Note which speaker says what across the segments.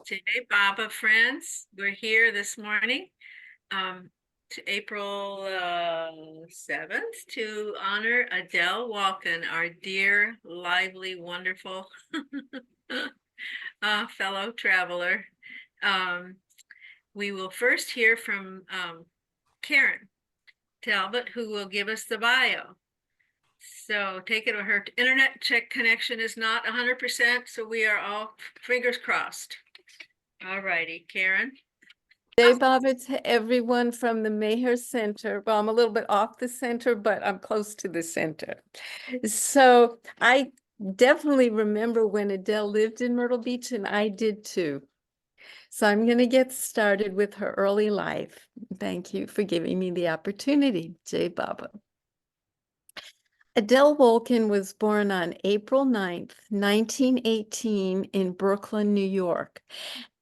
Speaker 1: Today, Baba friends, we're here this morning, to April 7th to honor Adele Wolkin, our dear, lively, wonderful fellow traveler. We will first hear from Karen Talbot, who will give us the bio. So take it, her internet check connection is not 100%, so we are all fingers crossed. All righty, Karen.
Speaker 2: Day, Baba, to everyone from the Maher Center. Well, I'm a little bit off the center, but I'm close to the center. So I definitely remember when Adele lived in Myrtle Beach, and I did too. So I'm going to get started with her early life. Thank you for giving me the opportunity, Jay Baba. Adele Wolkin was born on April 9th, 1918 in Brooklyn, New York.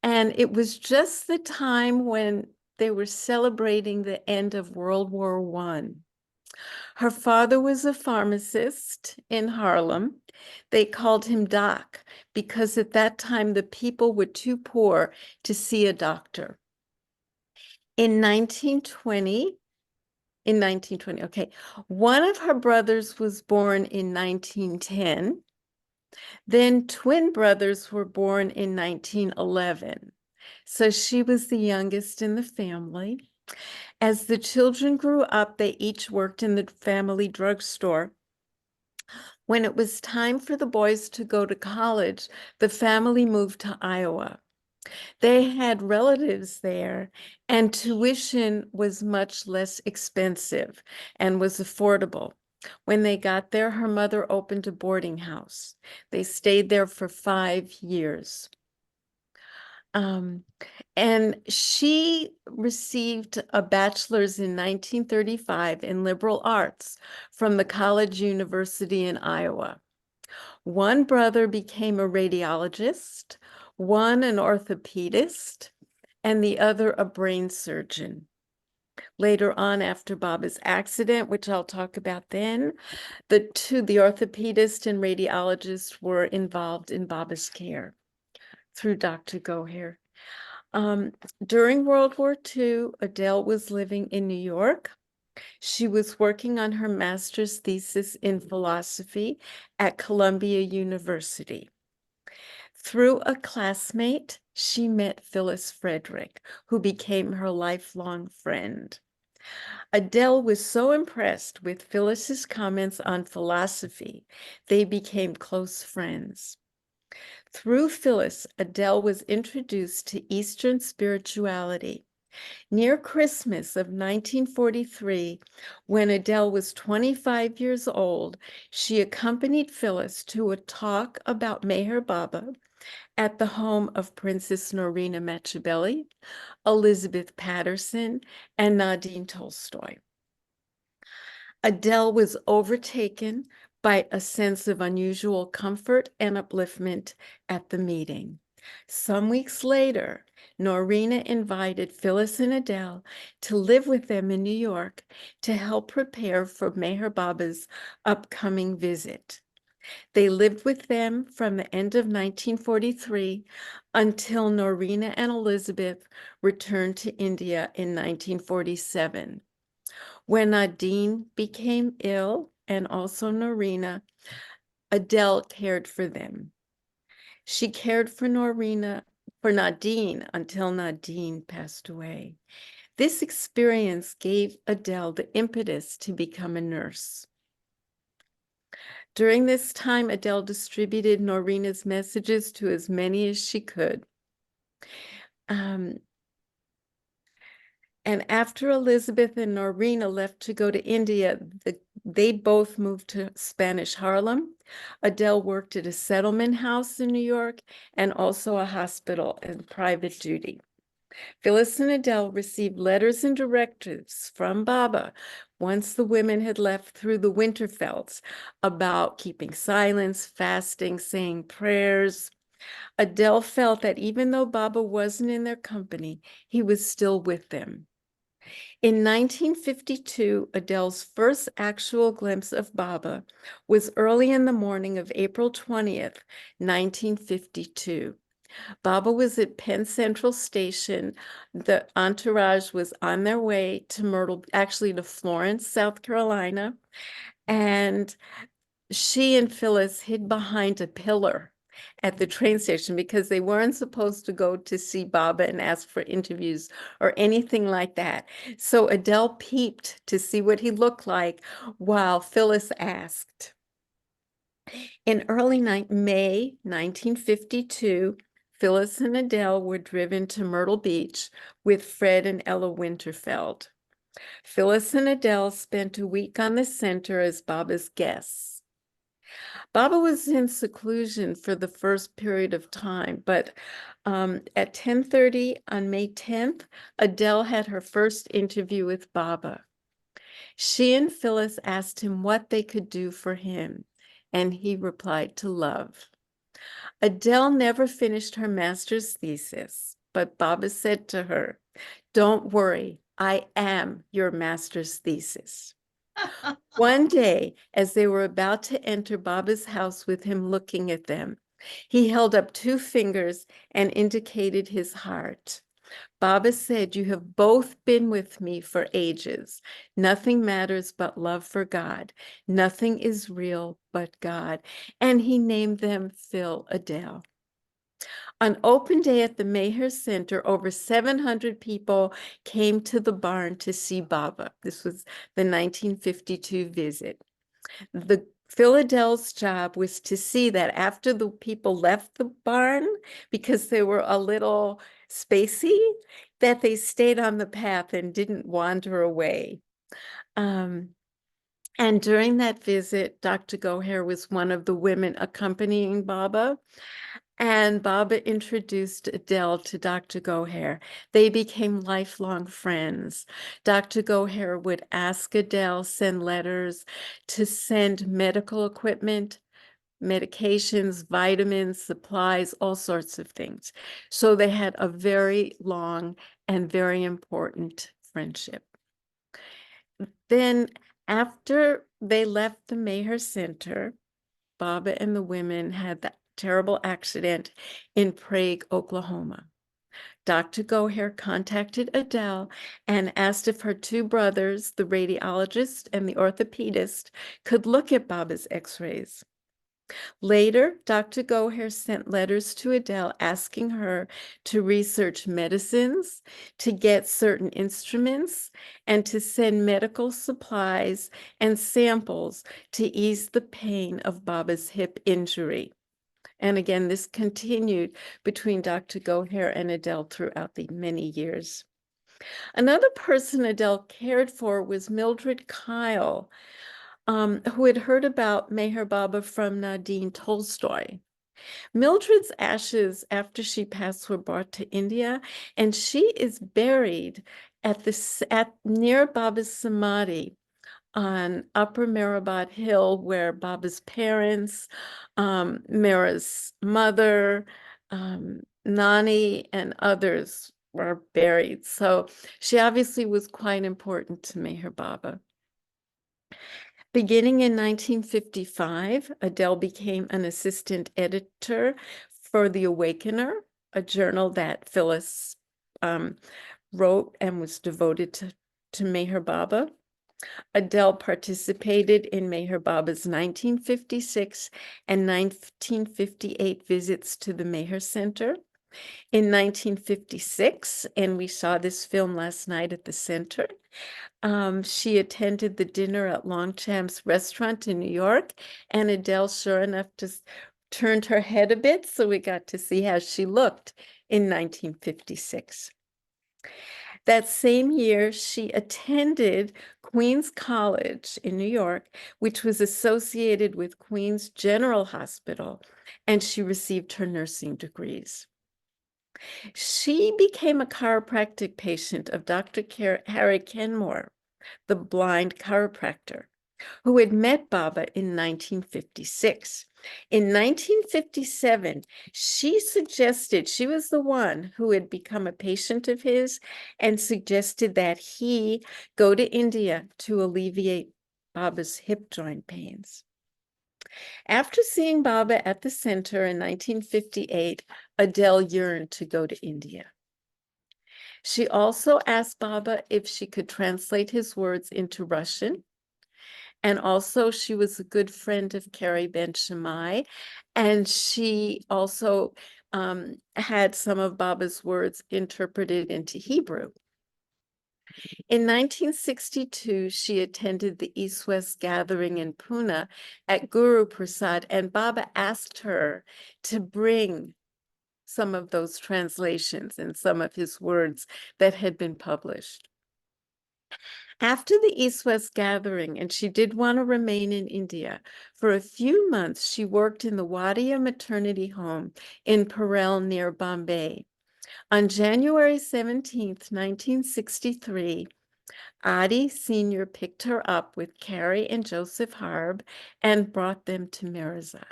Speaker 2: And it was just the time when they were celebrating the end of World War I. Her father was a pharmacist in Harlem. They called him Doc because at that time the people were too poor to see a doctor. In 1920, okay, one of her brothers was born in 1910. Then twin brothers were born in 1911. So she was the youngest in the family. As the children grew up, they each worked in the family drugstore. When it was time for the boys to go to college, the family moved to Iowa. They had relatives there, and tuition was much less expensive and was affordable. When they got there, her mother opened a boarding house. They stayed there for 5 years. And she received a bachelor's in 1935 in liberal arts from the College University in Iowa. One brother became a radiologist, one an orthopedist, and the other a brain surgeon. Later on, after Baba's accident, which I'll talk about then, the orthopedist and radiologist were involved in Baba's care through Dr. Goher. During World War II, Adele was living in New York. She was working on her master's thesis in philosophy at Columbia University. Through a classmate, she met Phyllis Frederick, who became her lifelong friend. Adele was so impressed with Phyllis's comments on philosophy, they became close friends. Through Phyllis, Adele was introduced to Eastern spirituality. Near Christmas of 1943, when Adele was 25 years old, she accompanied Phyllis to a talk about Meher Baba at the home of Princess Norina Machiavelli, Elizabeth Patterson, and Nadine Tolstoy. Adele was overtaken by a sense of unusual comfort and upliftment at the meeting. Some weeks later, Norina invited Phyllis and Adele to live with them in New York to help prepare for Meher Baba's upcoming visit. They lived with them from the end of 1943 until Norina and Elizabeth returned to India in 1947. When Nadine became ill, and also Norina, Adele cared for them. She cared for Nadine until Nadine passed away. This experience gave Adele the impetus to become a nurse. During this time, Adele distributed Norina's messages to as many as she could. And after Elizabeth and Norina left to go to India, they both moved to Spanish Harlem. Adele worked at a settlement house in New York and also a hospital in private duty. Phyllis and Adele received letters and directives from Baba once the women had left through the Winterfelds about keeping silence, fasting, saying prayers. Adele felt that even though Baba wasn't in their company, he was still with them. In 1952, Adele's first actual glimpse of Baba was early in the morning of April 20th, 1952. Baba was at Penn Central Station. The entourage was on their way to Myrtle, actually to Florence, South Carolina. And she and Phyllis hid behind a pillar at the train station because they weren't supposed to go to see Baba and ask for interviews or anything like that. So Adele peeped to see what he looked like while Phyllis asked. In early May 1952, Phyllis and Adele were driven to Myrtle Beach with Fred and Ella Winterfeld. Phyllis and Adele spent a week on the center as Baba's guests. Baba was in seclusion for the first period of time, but at 10:30 on May 10th, Adele had her first interview with Baba. She and Phyllis asked him what they could do for him, and he replied to love. Adele never finished her master's thesis, but Baba said to her, "Don't worry, I am your master's thesis." One day, as they were about to enter Baba's house with him looking at them, he held up two fingers and indicated his heart. Baba said, "You have both been with me for ages. Nothing matters but love for God. Nothing is real but God." And he named them Phil Adele. On open day at the Maher Center, over 700 people came to the barn to see Baba. This was the 1952 visit. The Philadel's job was to see that after the people left the barn, because they were a little spacey, that they stayed on the path and didn't wander away. And during that visit, Dr. Goher was one of the women accompanying Baba. And Baba introduced Adele to Dr. Goher. They became lifelong friends. Dr. Goher would ask Adele send letters to send medical equipment, medications, vitamins, supplies, all sorts of things. So they had a very long and very important friendship. Then after they left the Maher Center, Baba and the women had that terrible accident in Prague, Oklahoma. Dr. Goher contacted Adele and asked if her two brothers, the radiologist and the orthopedist, could look at Baba's x-rays. Later, Dr. Goher sent letters to Adele asking her to research medicines, to get certain instruments, and to send medical supplies and samples to ease the pain of Baba's hip injury. And again, this continued between Dr. Goher and Adele throughout the many years. Another person Adele cared for was Mildred Kyle, who had heard about Meher Baba from Nadine Tolstoy. Mildred's ashes after she passed were brought to India, and she is buried at near Baba's Samadhi on Upper Mehrabad Hill, where Baba's parents, Mira's mother, Nani, and others were buried. So she obviously was quite important to Meher Baba. Beginning in 1955, Adele became an assistant editor for The Awakener, a journal that Phyllis wrote and was devoted to Meher Baba. Adele participated in Meher Baba's 1956 and 1958 visits to the Meher Center. In 1956, and we saw this film last night at the center, she attended the dinner at Longchamp's restaurant in New York, and Adele, sure enough, just turned her head a bit, so we got to see how she looked in 1956. That same year, she attended Queens College in New York, which was associated with Queens General Hospital, and she received her nursing degrees. She became a chiropractic patient of Dr. Harry Kenmore, the blind chiropractor, who had met Baba in 1956. In 1957, she was the one who had become a patient of his and suggested that he go to India to alleviate Baba's hip joint pains. After seeing Baba at the center in 1958, Adele yearned to go to India. She also asked Baba if she could translate his words into Russian. And also, she was a good friend of Carrie Ben Shammai, and she also had some of Baba's words interpreted into Hebrew. In 1962, she attended the East-West gathering in Pune at Guru Prasad, and Baba asked her to bring some of those translations and some of his words that had been published. After the East-West gathering, and she did want to remain in India, for a few months she worked in the Wadia maternity home in Parel near Bombay. On January 17th, 1963, Adi Sr. picked her up with Carrie and Joseph Harb and brought them to Mirzad.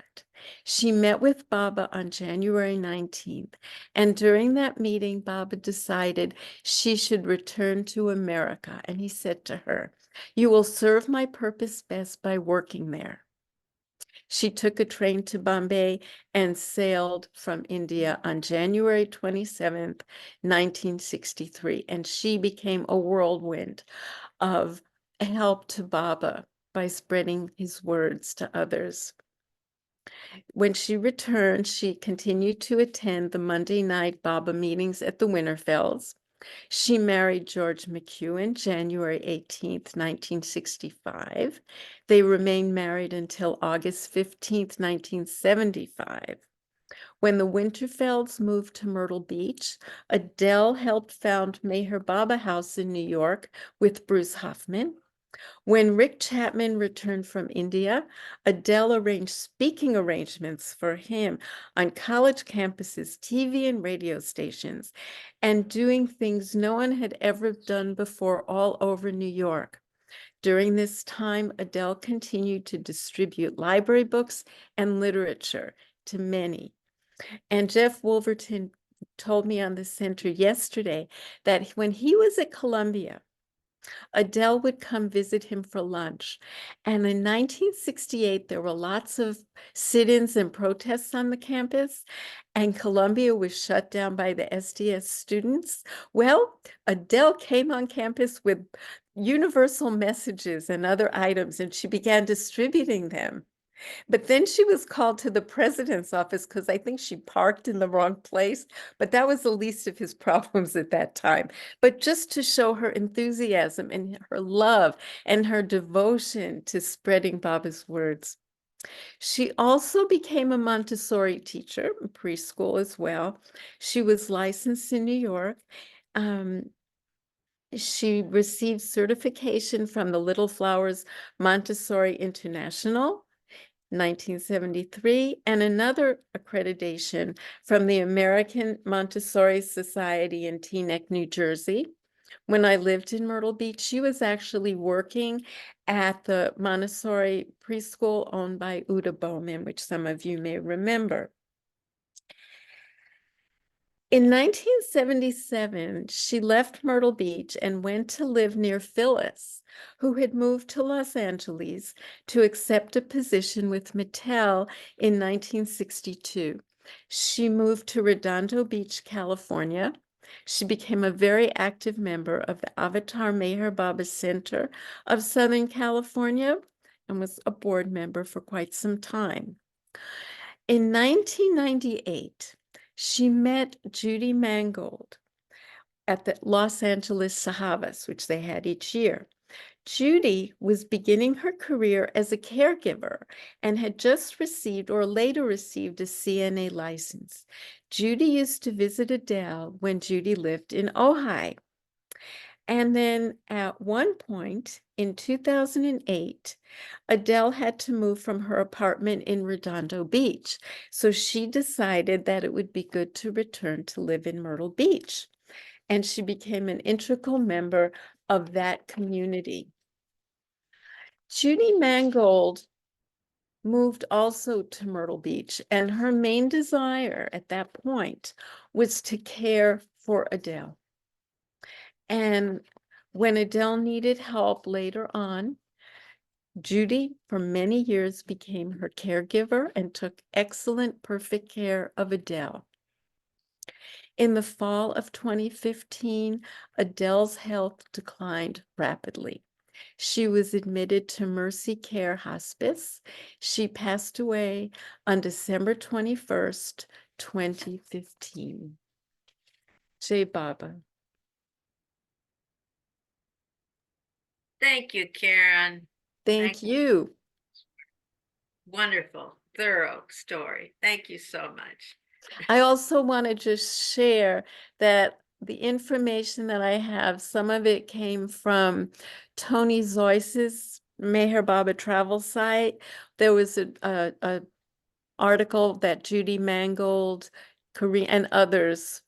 Speaker 2: She met with Baba on January 19th, and during that meeting, Baba decided she should return to America, and he said to her, "You will serve my purpose best by working there." She took a train to Bombay and sailed from India on January 27th, 1963, and she became a whirlwind of help to Baba by spreading his words to others. When she returned, she continued to attend the Monday night Baba meetings at the Winterfells. She married George McEwen January 18th, 1965. They remained married until August 15th, 1975. When the Winterfelds moved to Myrtle Beach, Adele helped found Meher Baba House in New York with Bruce Hoffman. When Rick Chapman returned from India, Adele arranged speaking arrangements for him on college campuses, TV and radio stations, and doing things no one had ever done before all over New York. During this time, Adele continued to distribute library books and literature to many. And Jeff Wolverton told me on the center yesterday that when he was at Columbia, Adele would come visit him for lunch. And in 1968, there were lots of sit-ins and protests on the campus, and Columbia was shut down by the SDS students. Well, Adele came on campus with universal messages and other items, and she began distributing them. But then she was called to the president's office because I think she parked in the wrong place. But that was the least of his problems at that time. But just to show her enthusiasm and her love and her devotion to spreading Baba's words. She also became a Montessori teacher in preschool as well. She was licensed in New York. She received certification from the Little Flowers Montessori International 1973, and another accreditation from the American Montessori Society in Teaneck, New Jersey. When I lived in Myrtle Beach, she was actually working at the Montessori preschool owned by Uda Bowman, which some of you may remember. In 1977, she left Myrtle Beach and went to live near Filis, who had moved to Los Angeles to accept a position with Mattel in 1962. She moved to Redondo Beach, California. She became a very active member of the Avatar Meher Baba Center of Southern California and was a board member for quite some time. In 1998, she met Judy Mangold at the Los Angeles Sahavas, which they had each year. Judy was beginning her career as a caregiver and had just received or later received a CNA license. Judy used to visit Adele when Judy lived in Ojai. And then at one point in 2008, Adele had to move from her apartment in Redondo Beach. So she decided that it would be good to return to live in Myrtle Beach. And she became an integral member of that community. Judy Mangold moved also to Myrtle Beach, and her main desire at that point was to care for Adele. And when Adele needed help later on, Judy, for many years, became her caregiver and took excellent, perfect care of Adele. In the fall of 2015, Adele's health declined rapidly. She was admitted to Mercy Care Hospice. She passed away on December 21st, 2015. Jai Baba.
Speaker 1: Thank you, Karen.
Speaker 2: Thank you.
Speaker 1: Wonderful, thorough story. Thank you so much.
Speaker 2: I also want to just share that the information that I have, some of it came from Tony Zois's Meher Baba travel site. There was a article that Judy Mangold, Korean, and others,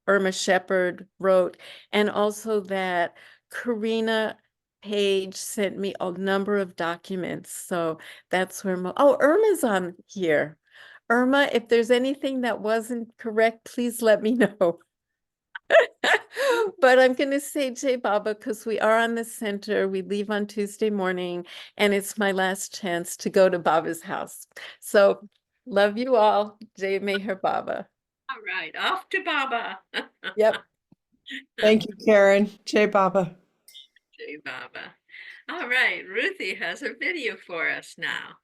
Speaker 2: Irma Shepherd wrote, and also that Karina Page sent me a number of documents. So that's where, oh, Irma's on here. Irma, if there's anything that wasn't correct, please let me know. But I'm going to say Jai Baba because we are on the center. We leave on Tuesday morning, and it's my last chance to go to Baba's house. So love you all. Jai Meher Baba.
Speaker 1: All right, off to Baba.
Speaker 2: Yep.
Speaker 3: Thank you, Karen. Jai Baba.
Speaker 1: Jai Baba. All right, Ruthie has a video for us now.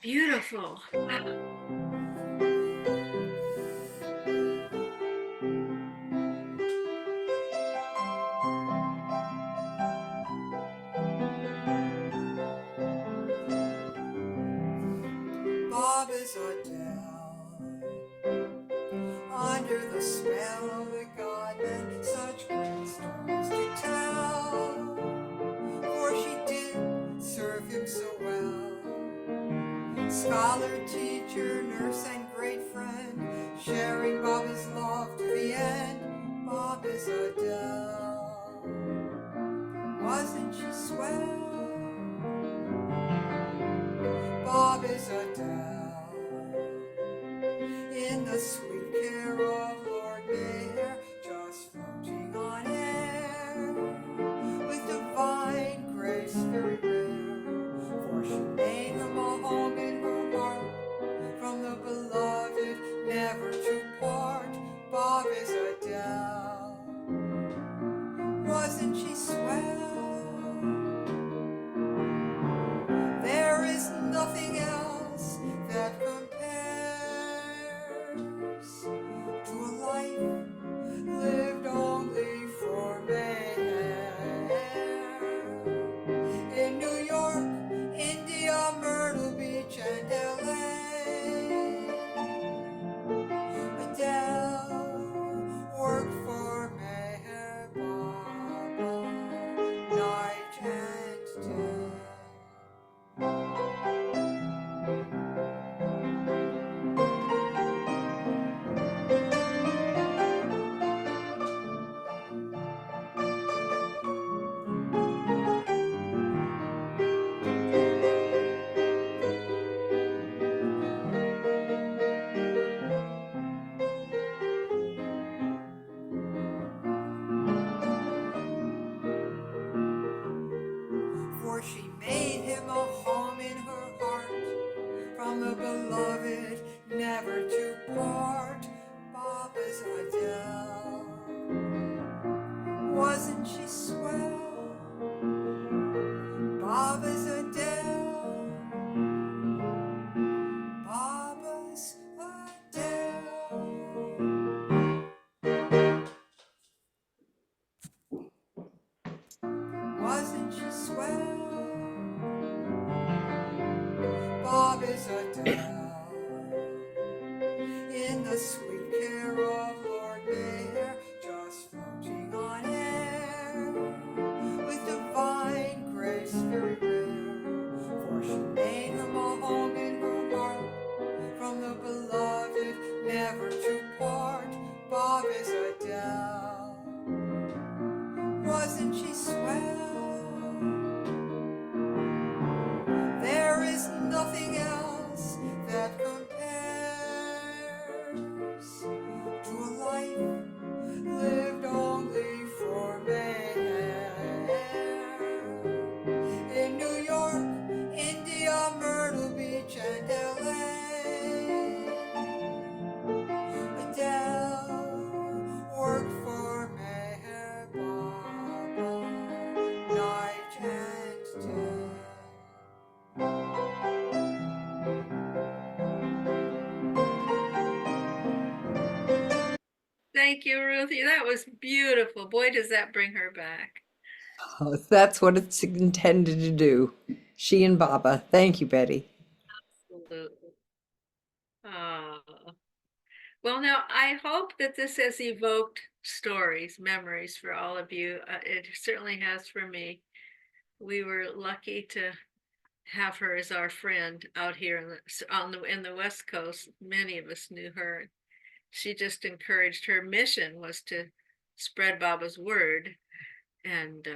Speaker 1: Beautiful.
Speaker 4: Baba's Adele, under the spell of the God-man, such great stories to tell, for she did serve him so well. Scholar, teacher, nurse, and great friend, sharing Baba's love to the end. Baba's Adele, wasn't she swell? Baba's Adele, in the sweet care of Lord Mayor, just floating on air, with divine grace very rare, for she made him a home in her heart, from the beloved never to part. Baba's Adele, wasn't she swell? There is nothing else that compares to a life lived only for Mayhem. In New York, India, Myrtle Beach, and LA, Adele worked for Meher Baba night and day. For she made him a home in her heart, from the beloved never to part. Baba's Adele, wasn't she swell? Baba's Adele, Baba's Adele. Wasn't she swell? Baba's Adele, in the sweet care of Lord Mayor, just floating on air, with divine grace very rare, for she made him a home in her heart, from the beloved never to part. Baba's Adele, wasn't she swell? There is nothing else that compares
Speaker 1: Thank you, Ruthie. That was beautiful. Boy, does that bring her back.
Speaker 3: Oh, that's what it's intended to do. She and Baba. Thank you, Betty.
Speaker 1: Absolutely. Well, now I hope that this has evoked stories, memories for all of you. It certainly has for me. We were lucky to have her as our friend out here in the West Coast. Many of us knew her. She just encouraged, her mission was to spread Baba's word, and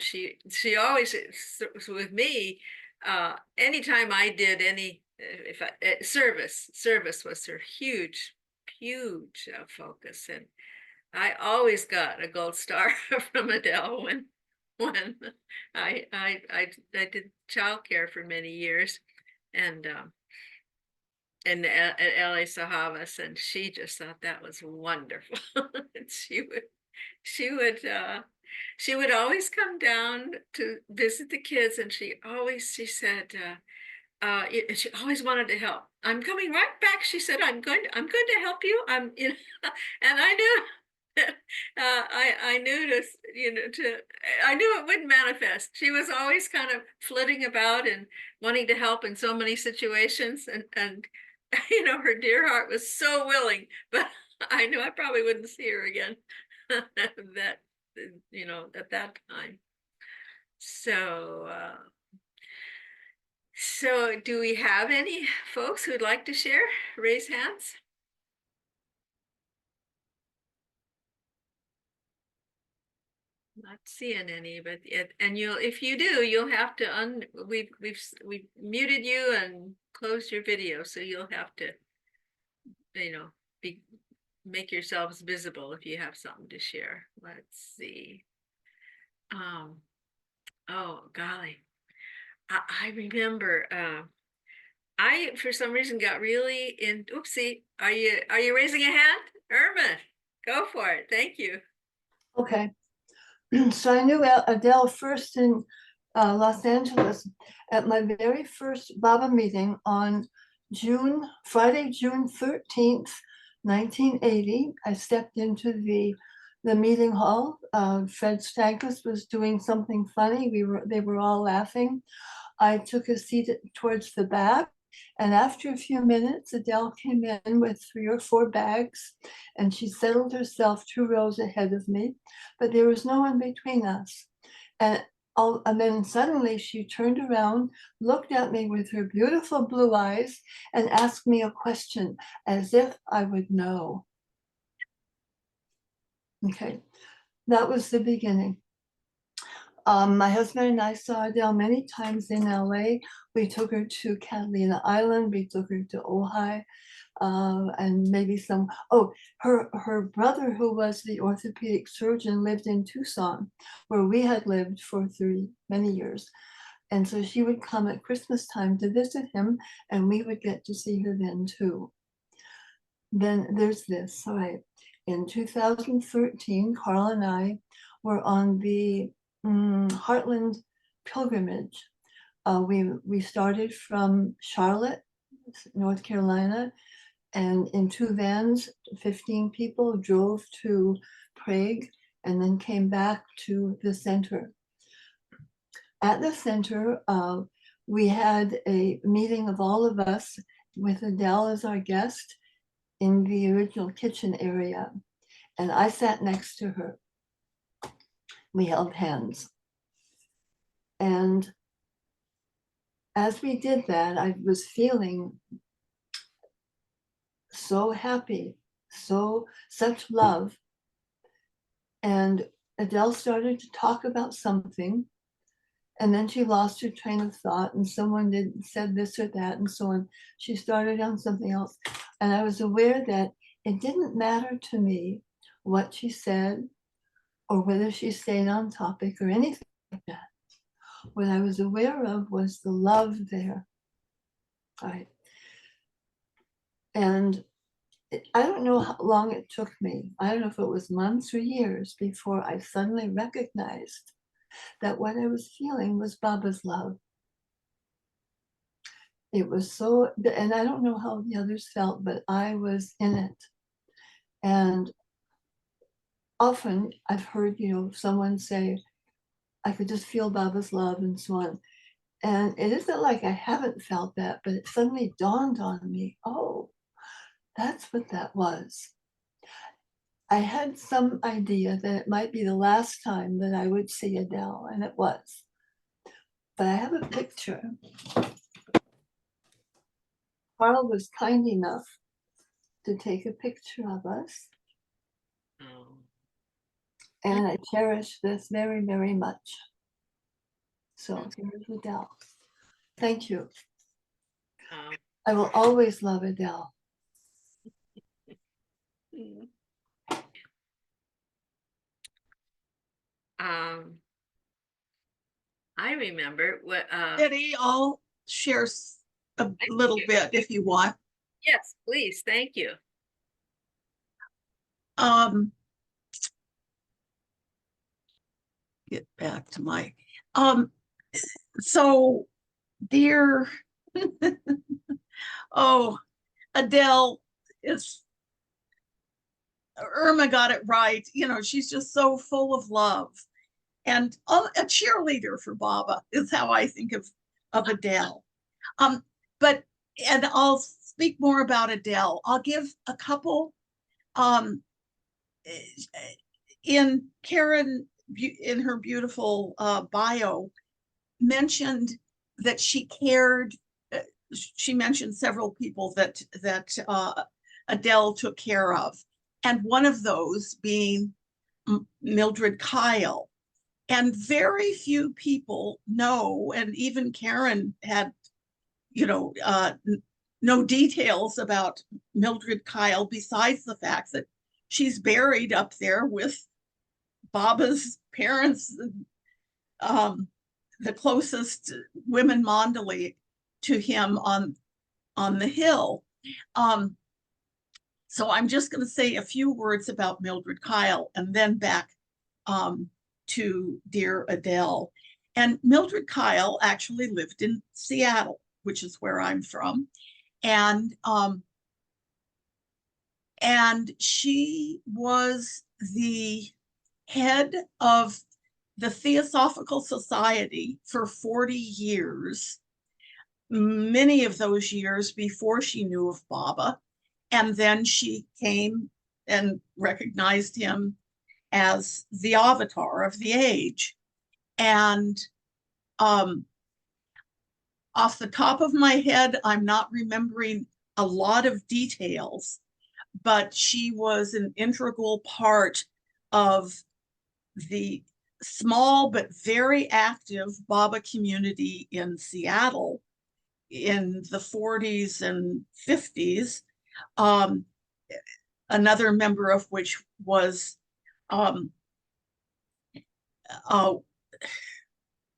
Speaker 1: she always with me. Anytime I did any if I, service was her huge focus, and I always got a gold star from Adele when I did childcare for many years, and at LA Sahavas, and she just thought that was wonderful. And she would she would always come down to visit the kids, and she said she always wanted to help. I'm coming right back, she said. I'm going to help you. And I knew I knew I knew it wouldn't manifest. She was always kind of flitting about and wanting to help in so many situations, and her dear heart was so willing, but I knew I probably wouldn't see her again that at that time. So do we have any folks who'd like to share? Raise hands. Not seeing any, but if you do, you'll have to we've muted you and closed your video, so you'll have to be make yourselves visible if you have something to share. Let's see. Oh golly, I remember I for some reason got really in. Oopsie, are you raising a hand? Irma, go for it. Thank you.
Speaker 5: Okay. So I knew Adele first in Los Angeles at my very first Baba meeting on Friday, June 13th, 1980. I stepped into the meeting hall. Fred Stankus was doing something funny. They were all laughing. I took a seat towards the back. And after a few minutes, Adele came in with 3 or 4 bags, and she settled herself 2 rows ahead of me, but there was no one between us. And then suddenly she turned around, looked at me with her beautiful blue eyes, and asked me a question as if I would know. Okay, that was the beginning. My husband and I saw Adele many times in LA. We took her to Catalina Island, we took her to Ojai, and maybe her brother, who was the orthopedic surgeon, lived in Tucson, where we had lived for many years. And so she would come at Christmas time to visit him, and we would get to see her then too. Then there's this, all right. In 2013, Carl and I were on the Heartland pilgrimage. We started from Charlotte, North Carolina, and in 2 vans, 15 people drove to Prague and then came back to the center. At the center, we had a meeting of all of us with Adele as our guest in the original kitchen area, and I sat next to her. We held hands. And as we did that, I was feeling so happy, such love. And Adele started to talk about something, and then she lost her train of thought, and someone said this or that, and so on. She started on something else. And I was aware that it didn't matter to me what she said or whether she stayed on topic or anything like that. What I was aware of was the love there. Right. And I don't know how long it took me. I don't know if it was months or years before I suddenly recognized that what I was feeling was Baba's love. It was so, and I don't know how the others felt, but I was in it. And often I've heard, someone say, I could just feel Baba's love and so on. And it isn't like I haven't felt that, but it suddenly dawned on me, oh, that's what that was. I had some idea that it might be the last time that I would see Adele, and it was. But I have a picture. Carl was kind enough to take a picture of us,
Speaker 1: Oh,
Speaker 5: and I cherish this very, very much. So here's Adele. Thank you.
Speaker 1: oh.
Speaker 5: I will always love Adele.
Speaker 1: Um, I remember what,
Speaker 6: Betty, I'll share a little bit if you want.
Speaker 1: yes, please, thank you.
Speaker 6: Um, get back to my, so dear, oh, Adele is, Irma got it right. She's just so full of love. And a cheerleader for Baba is how I think of Adele. But, and I'll speak more about Adele. I'll give a couple, in Karen, in her beautiful bio, mentioned that she cared. She mentioned several people that Adele took care of, and one of those being Mildred Kyle. And very few people know, and even Karen had, no details about Mildred Kyle besides the fact that she's buried up there with Baba's parents, the closest women Mandali to him on the hill. So I'm just going to say a few words about Mildred Kyle and then back to dear Adele. And Mildred Kyle actually lived in Seattle, which is where I'm from. And she was the head of the Theosophical Society for 40 years, many of those years before she knew of Baba. And then she came and recognized him as the avatar of the age. And off the top of my head, I'm not remembering a lot of details, but she was an integral part of the small but very active Baba community in Seattle in the 40s and 50s. Another member of which was now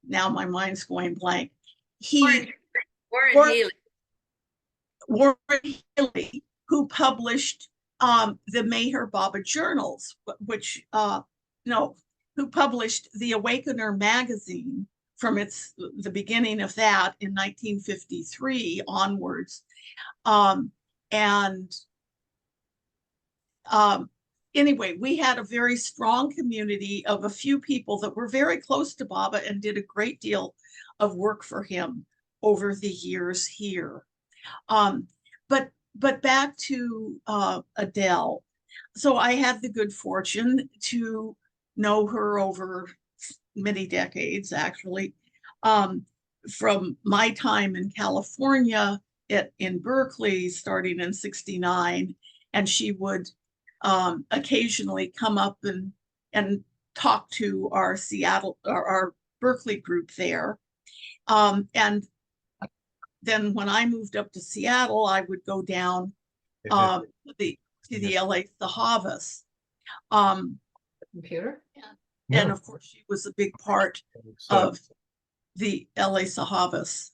Speaker 6: my mind's going blank.
Speaker 1: Warren Healy.
Speaker 6: Warren Healy, who published the Meher Baba journals, which who published the Awakener magazine from the beginning of that in 1953 onwards. Anyway, we had a very strong community of a few people that were very close to Baba and did a great deal of work for him over the years here. But back to Adele. So I had the good fortune to know her over many decades, actually, from my time in California in Berkeley, starting in '69, and she would occasionally come up and talk to our Seattle or our Berkeley group there. And then when I moved up to Seattle, I would go down to the LA Sahavas.
Speaker 3: Computer?
Speaker 6: And of course, she was a big part of the LA Sahavas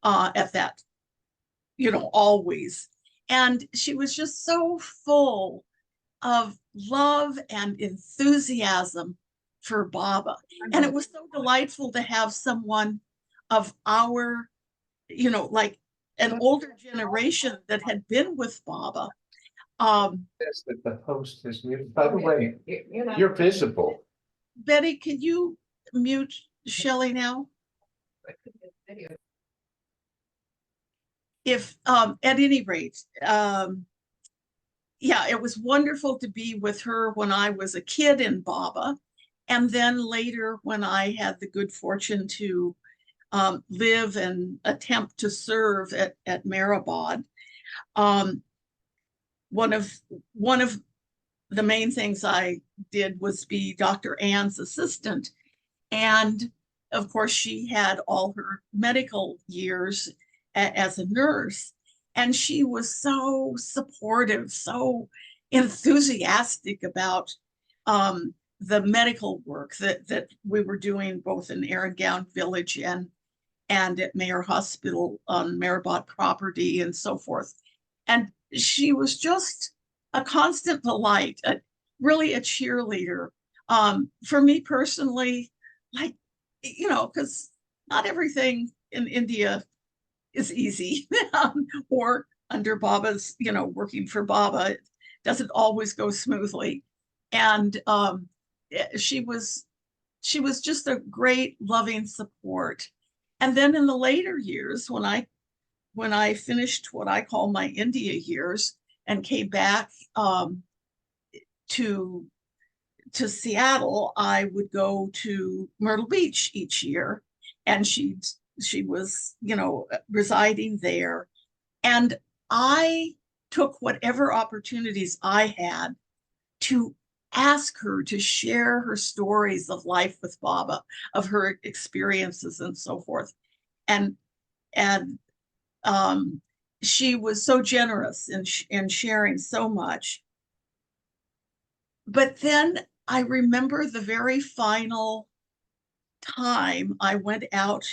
Speaker 6: at that, always. And she was just so full of love and enthusiasm for Baba. And it was so delightful to have someone of our, like an older generation that had been with Baba. Um,
Speaker 7: Says that the host is muted. By the way, you're visible.
Speaker 6: Betty, can you mute Shelley now? If at any rate, yeah, it was wonderful to be with her when I was a kid in Baba. And then later, when I had the good fortune to live and attempt to serve at Mehrabad, one of the main things I did was be Dr. Ann's assistant. And of course, she had all her medical years as a nurse. And she was so supportive, so enthusiastic about the medical work that we were doing both in Arrangown Village and at Mayor Hospital on Mehrabad property and so forth. And she was just a constant delight, really a cheerleader. For me personally, like, you know, because not everything in India is easy or under Baba's, you know, working for Baba, it doesn't always go smoothly. And she was just a great loving support. And then in the later years, when I finished what I call my India years and came back to Seattle, I would go to Myrtle Beach each year, and she was, you know, residing there. And I took whatever opportunities I had to ask her to share her stories of life with Baba, of her experiences and so forth. And she was so generous in sharing so much. But then I remember the very final time I went out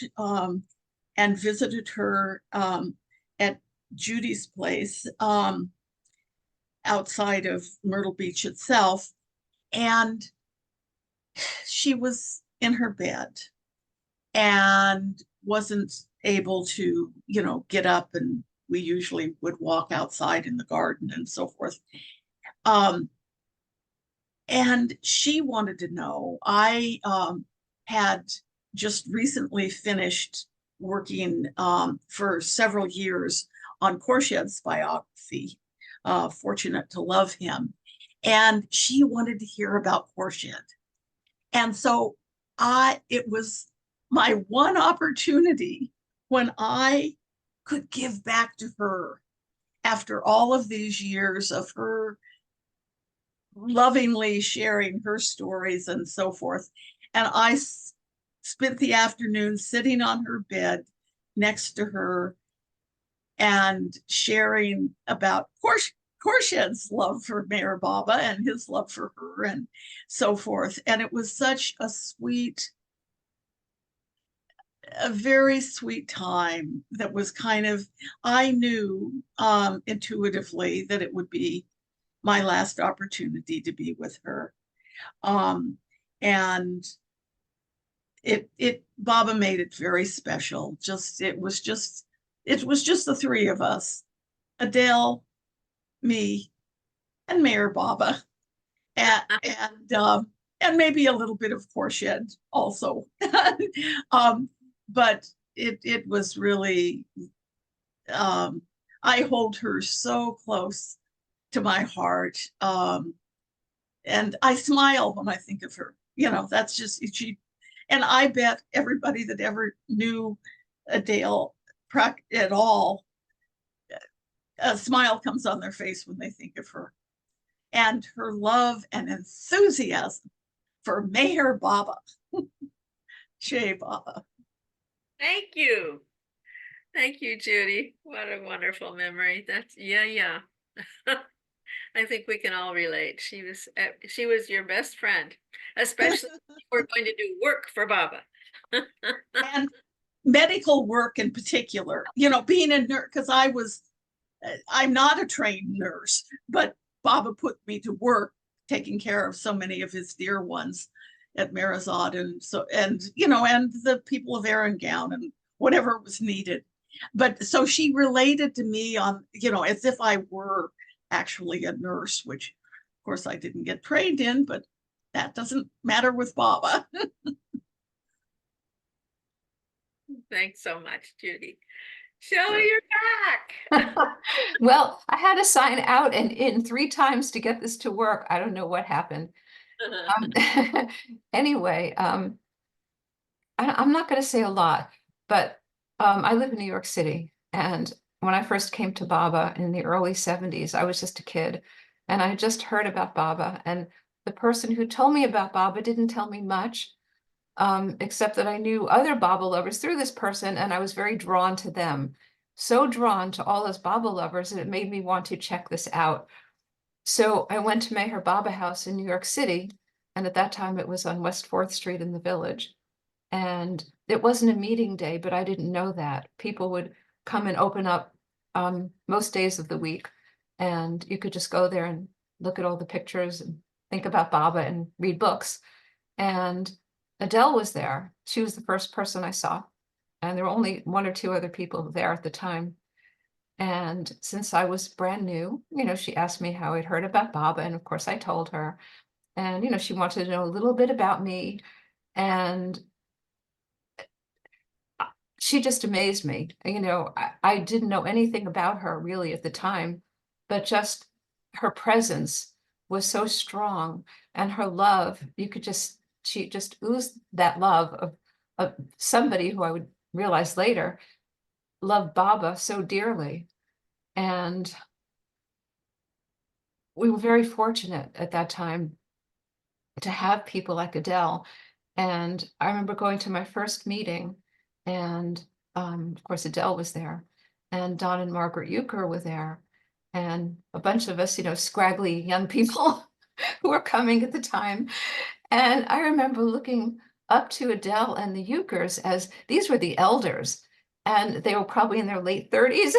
Speaker 6: and visited her at Judy's place outside of Myrtle Beach itself. And she was in her bed and wasn't able to, you know, get up, and we usually would walk outside in the garden and so forth. And she wanted to know, I had just recently finished working for several years on Khorshed's biography, Fortunate to Love Him. And she wanted to hear about Khorshed. And so it was my one opportunity when I could give back to her after all of these years of her lovingly sharing her stories and so forth. And I spent the afternoon sitting on her bed next to her and sharing about Khorshed's love for Mayor Baba and his love for her and so forth. And it was such a very sweet time that was kind of, I knew intuitively that it would be my last opportunity to be with her. And Baba made it very special. It was just the three of us, Adele, me, and Mayor Baba, and maybe a little bit of Khorshed also. But it was really, I hold her so close to my heart. And I smile when I think of her. You know, that's just, and I bet everybody that ever knew Adele at all, a smile comes on their face when they think of her. And her love and enthusiasm for Mayor Baba. Jai Baba.
Speaker 1: Thank you. Thank you, Judy. What a wonderful memory. That's, yeah. I think we can all relate. She was your best friend, especially if we're going to do work for Baba.
Speaker 6: And medical work in particular, you know, being a nurse, because I'm not a trained nurse, but Baba put me to work taking care of so many of his dear ones at Mehrabad, and you know, and the people of Arrangown and whatever was needed. But so she related to me on, as if I were actually a nurse, which of course I didn't get trained in, but that doesn't matter with Baba.
Speaker 1: Thanks so much, Judy. Shelley, you're back.
Speaker 8: Well, I had to sign out and in 3 times to get this to work. I don't know what happened. Anyway, I'm not going to say a lot, but I live in New York City. And when I first came to Baba in the early 70s, I was just a kid. And I had just heard about Baba. And the person who told me about Baba didn't tell me much, except that I knew other Baba lovers through this person. And I was very drawn to them. So drawn to all those Baba lovers that it made me want to check this out. So I went to Meher Baba House in New York City. And at that time, it was on West 4th Street in the Village. And it wasn't a meeting day, but I didn't know that. People would come and open up most days of the week. And you could just go there and look at all the pictures and think about Baba and read books. And Adele was there. She was the first person I saw. And there were only 1 or 2 other people there at the time. And since I was brand new, she asked me how I'd heard about Baba. And of course, I told her. And, she wanted to know a little bit about me. And she just amazed me. I didn't know anything about her really at the time, but just her presence was so strong, and her love, she just oozed that love of somebody who I would realize later loved Baba so dearly. And we were very fortunate at that time to have people like Adele. And I remember going to my first meeting, and of course Adele was there, and Don and Margaret Euchre were there, and a bunch of us, scraggly young people who were coming at the time. And I remember looking up to Adele and the Euchres as these were the elders, and they were probably in their late 30s.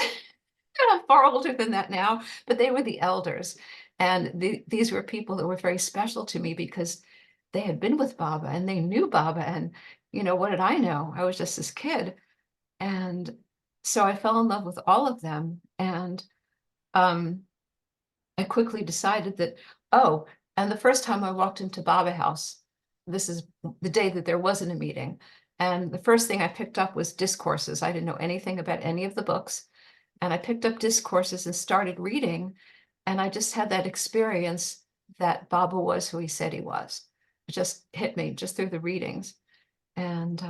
Speaker 8: I'm far older than that now, but they were the elders. And these were people that were very special to me because they had been with Baba and they knew Baba. And, what did I know? I was just this kid. And so I fell in love with all of them. And I quickly decided that, and the first time I walked into Baba House, this is the day that there wasn't a meeting. And the first thing I picked up was discourses. I didn't know anything about any of the books. And I picked up discourses and started reading. And I just had that experience that Baba was who he said he was. It just hit me just through the readings. And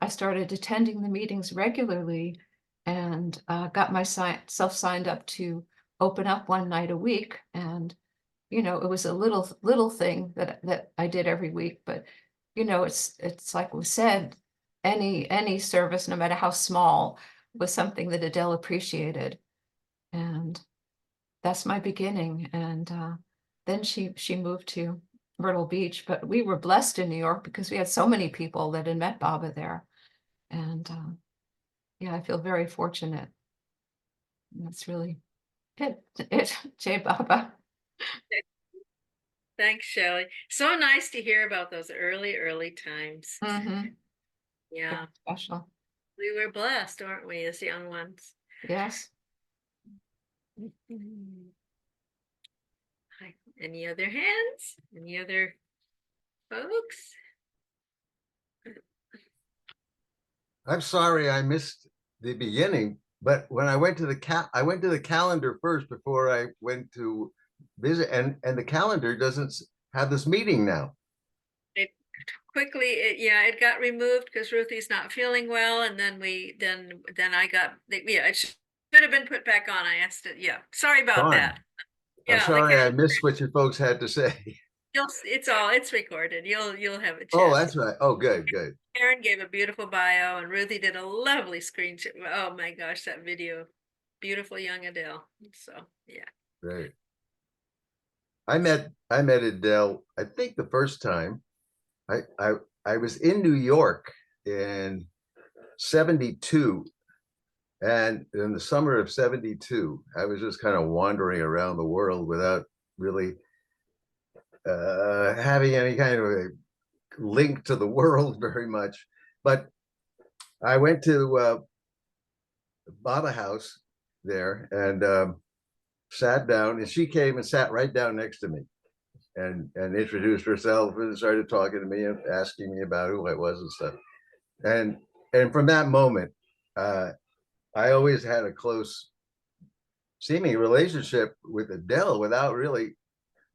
Speaker 8: I started attending the meetings regularly and got myself signed up to open up 1 night a week. And, it was a little thing that I did every week. But, it's like we said, any service, no matter how small, was something that Adele appreciated. And that's my beginning. And then she moved to Myrtle Beach, but we were blessed in New York because we had so many people that had met Baba there. And yeah, I feel very fortunate. And that's really it. Jai Baba.
Speaker 1: Thanks, Shelley. So nice to hear about those early times.
Speaker 8: Mm-hmm.
Speaker 1: Yeah,
Speaker 8: Special.
Speaker 1: we were blessed, weren't we, as young ones?
Speaker 8: Yes.
Speaker 1: Hi. Any other hands? Any other folks?
Speaker 7: I'm sorry I missed the beginning, but when I went to the calendar first before I went to visit, and the calendar doesn't have this meeting now.
Speaker 1: It quickly, it got removed because Ruthie's not feeling well, and then I got, it should have been put back on. I asked it. Yeah, sorry about
Speaker 7: Fine.
Speaker 1: that.
Speaker 7: I'm
Speaker 1: Yeah,
Speaker 7: sorry I missed what you folks had to say.
Speaker 1: it's recorded. You'll have a chance.
Speaker 7: Oh, that's right. Oh, good.
Speaker 1: Karen gave a beautiful bio, and Ruthie did a lovely screenshot. Oh my gosh, that video. Beautiful young Adele. So yeah.
Speaker 7: Great. I met Adele, I think the first time. I was in New York in 72. And in the summer of 72, I was just kind of wandering around the world without really having any kind of a link to the world very much. But I went to Baba house there and sat down, and she came and sat right down next to me and introduced herself and started talking to me and asking me about who I was and stuff. And from that moment, I always had a close seeming relationship with Adele without really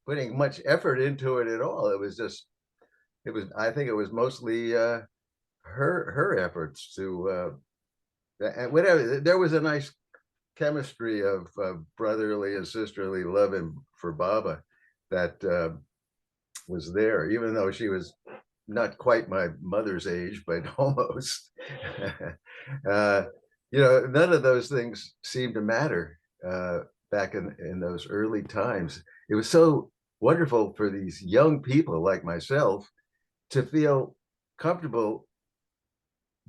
Speaker 7: putting much effort into it at all. It was just, I think it was mostly her efforts to, and whatever, there was a nice chemistry of brotherly and sisterly love for Baba that was there, even though she was not quite my mother's age, but almost. None of those things seemed to matter back in those early times. It was so wonderful for these young people like myself to feel comfortable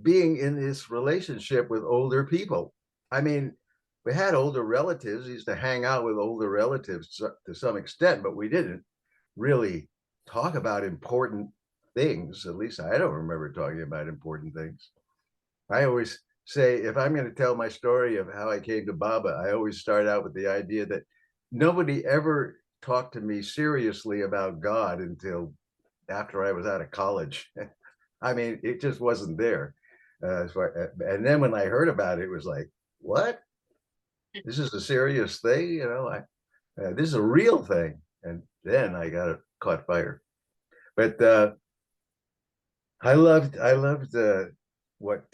Speaker 7: being in this relationship with older people. I mean, we had older relatives, used to hang out with older relatives to some extent, but we didn't really talk about important things. At least I don't remember talking about important things. I always say, if I'm going to tell my story of how I came to Baba, I always start out with the idea that nobody ever talked to me seriously about God until after I was out of college. I mean, it just wasn't there. And then when I heard about it, it was like, what? This is a serious thing, this is a real thing. And then I caught fire. But I loved what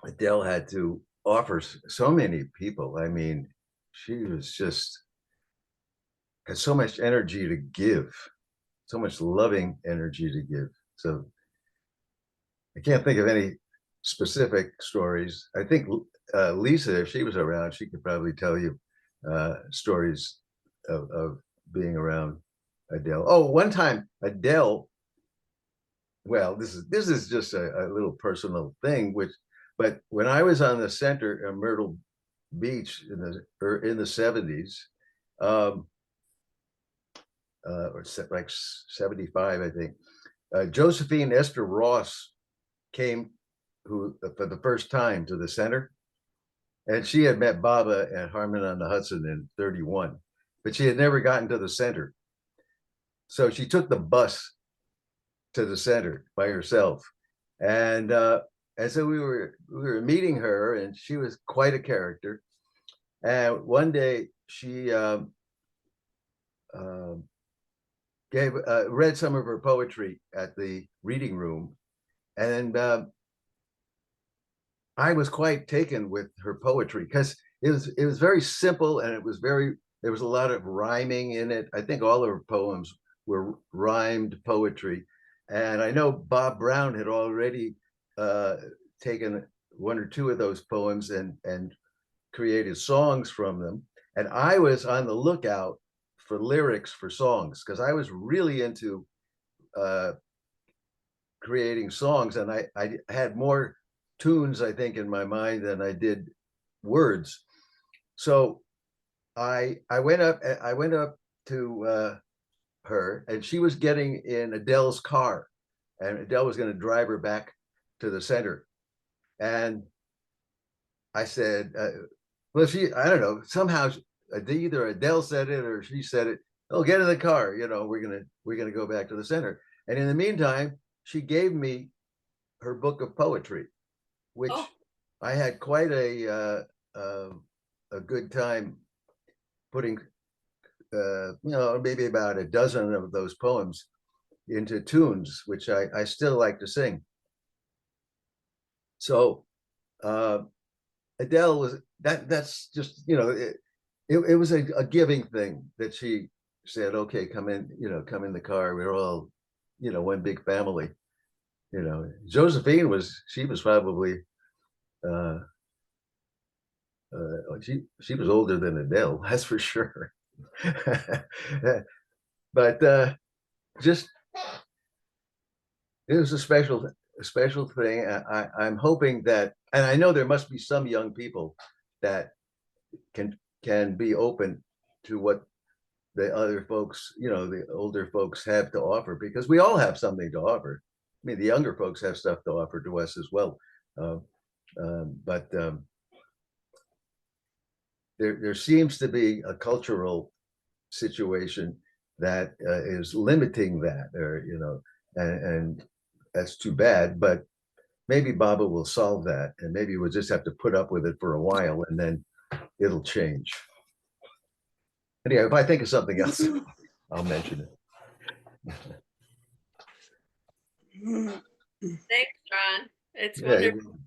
Speaker 7: Adele had to offer so many people. I mean, she was just had so much energy to give, so much loving energy to give. So I can't think of any specific stories. I think Lisa, if she was around, she could probably tell you stories of being around Adele. Oh, one time Adele, well, this is just a little personal thing, but when I was on the center in Myrtle Beach in the 70s, or like 75, I think, Josephine Esther Ross came for the first time to the center, and she had met Baba at Harmon on the Hudson in 31, but she had never gotten to the center. So she took the bus to the center by herself. And so we were meeting her, and she was quite a character. And one day she read some of her poetry at the reading room. And I was quite taken with her poetry because it was very simple, and there was a lot of rhyming in it. I think all of her poems were rhymed poetry. And I know Bob Brown had already taken one or two of those poems and created songs from them. And I was on the lookout for lyrics for songs because I was really into creating songs, and I had more tunes, I think, in my mind than I did words. So I went up to her, and she was getting in Adele's car, and Adele was going to drive her back to the center. And I said, well, I don't know, somehow either Adele said it or she said it. Oh, get in the car. We're gonna go back to the center. And in the meantime, she gave me her book of poetry, which I had quite a good time putting, maybe about a dozen of those poems into tunes, which I still like to sing. So Adele was that's just, it was a giving thing that she said, okay, come in the car. We're all, one big family. Josephine was probably she was older than Adele, that's for sure. But just, it was a special thing. I'm hoping that, and I know there must be some young people that can be open to what the other folks, the older folks have to offer, because we all have something to offer. I mean, the younger folks have stuff to offer to us as well. But there seems to be a cultural situation that is limiting that, or and that's too bad. But maybe Baba will solve that, and maybe we'll just have to put up with it for a while, and then it'll change. Anyway, if I think of something else, I'll mention it.
Speaker 1: Thanks, Ron. It's
Speaker 7: Yeah,
Speaker 1: wonderful.